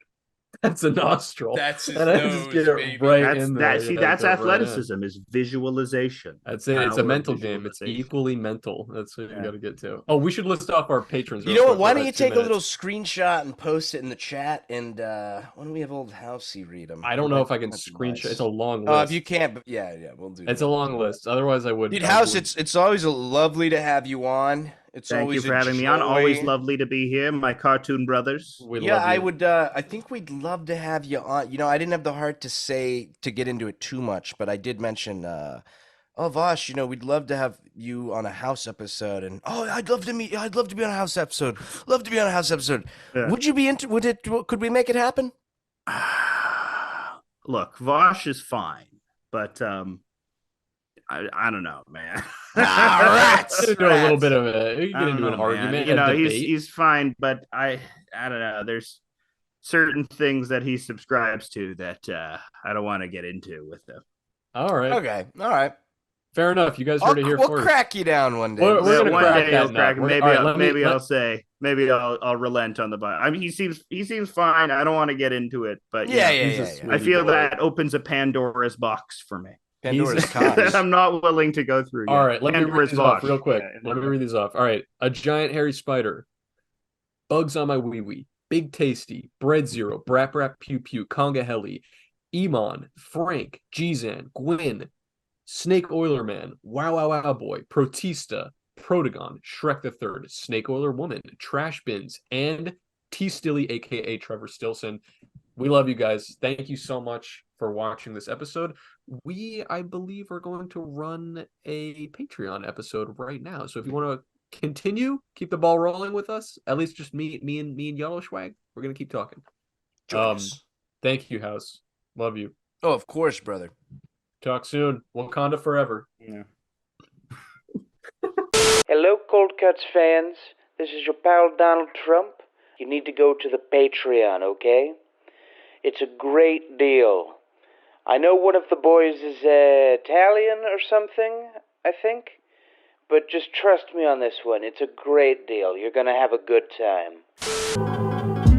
That's a nostril. That's his and I just nose, get it baby. right That's in there. that. See, Yeah, that's go right in. athleticism. Is visualization. That's it. It's a Power of mental game. It's visualization. equally mental. That's what you Yeah. got to get to. Oh, we should list off our patrons. You real know what? quick. Why We're don't at you 2 take a little minutes. screenshot and post it in the chat? And why don't we have old Housey read them? I don't know if I can screenshot. It's a long list. If you can't, but yeah, we'll do. It's that. a long list. Otherwise, I would. Dude, I House, would- it's always lovely to have you on. It's Thank you always for a having me on. Always joy. lovely to be here, my cartoon brothers. we Yeah, love I you. would. I think we'd love to have you on. You know, I didn't have the heart to get into it too much, but I did mention. Oh, Vosh, you know, we'd love to have you on a House episode, and I'd love to meet. I'd love to be on a House episode. Love to be on a House episode. Yeah. Would you be into? Would it? Could we make it happen? Look, Vosh is fine, but I don't know, man. Rats. You could do a little bit of it. You I get don't into an know, man. argument. You a know, debate. he's fine, but I don't know. There's certain things that he subscribes to that I don't want to get into with him. All right. Okay. All right. Fair enough. You guys heard it here We'll first. crack you down one day. We're gonna one crack day that he'll nut. crack. We're- Maybe all right, let me- I'll say I'll relent on the butt. I mean, he seems fine. I don't want to get into it, but Yeah. He's a I sweetie feel boy. that opens a Pandora's box for me. Pandora's He's- cottage. that I'm not willing to go through. All yet. right, let me read Pandora's these off box. real quick. Yeah, Let me read these off. All right, a giant hairy spider, bugs on my wee wee, big tasty, bread zero, brap brap pew pew, conga heli, Iman, Frank, Gzan, Gwyn, Snake Oiler Man, wow wow wow boy, Protista, Protagon, Shrek the Third, Snake Oiler Woman, Trashbinz, and T Stilly, aka Trevor Stilson. We love you guys. Thank you so much for watching this episode. We, I believe, are going to run a Patreon episode right now. So if you want to continue, keep the ball rolling with us, at least just me and Yellow Swag, we're gonna keep talking. Join us. Thank you, House. Love you. Oh, of course, brother. Talk soon. Wakanda forever. Yeah. Hello, Cold Cuts fans. This is your pal Donald Trump. You need to go to the Patreon, okay? It's a great deal. I know one of the boys is Italian or something, I think. But just trust me on this one. It's a great deal. You're gonna have a good time.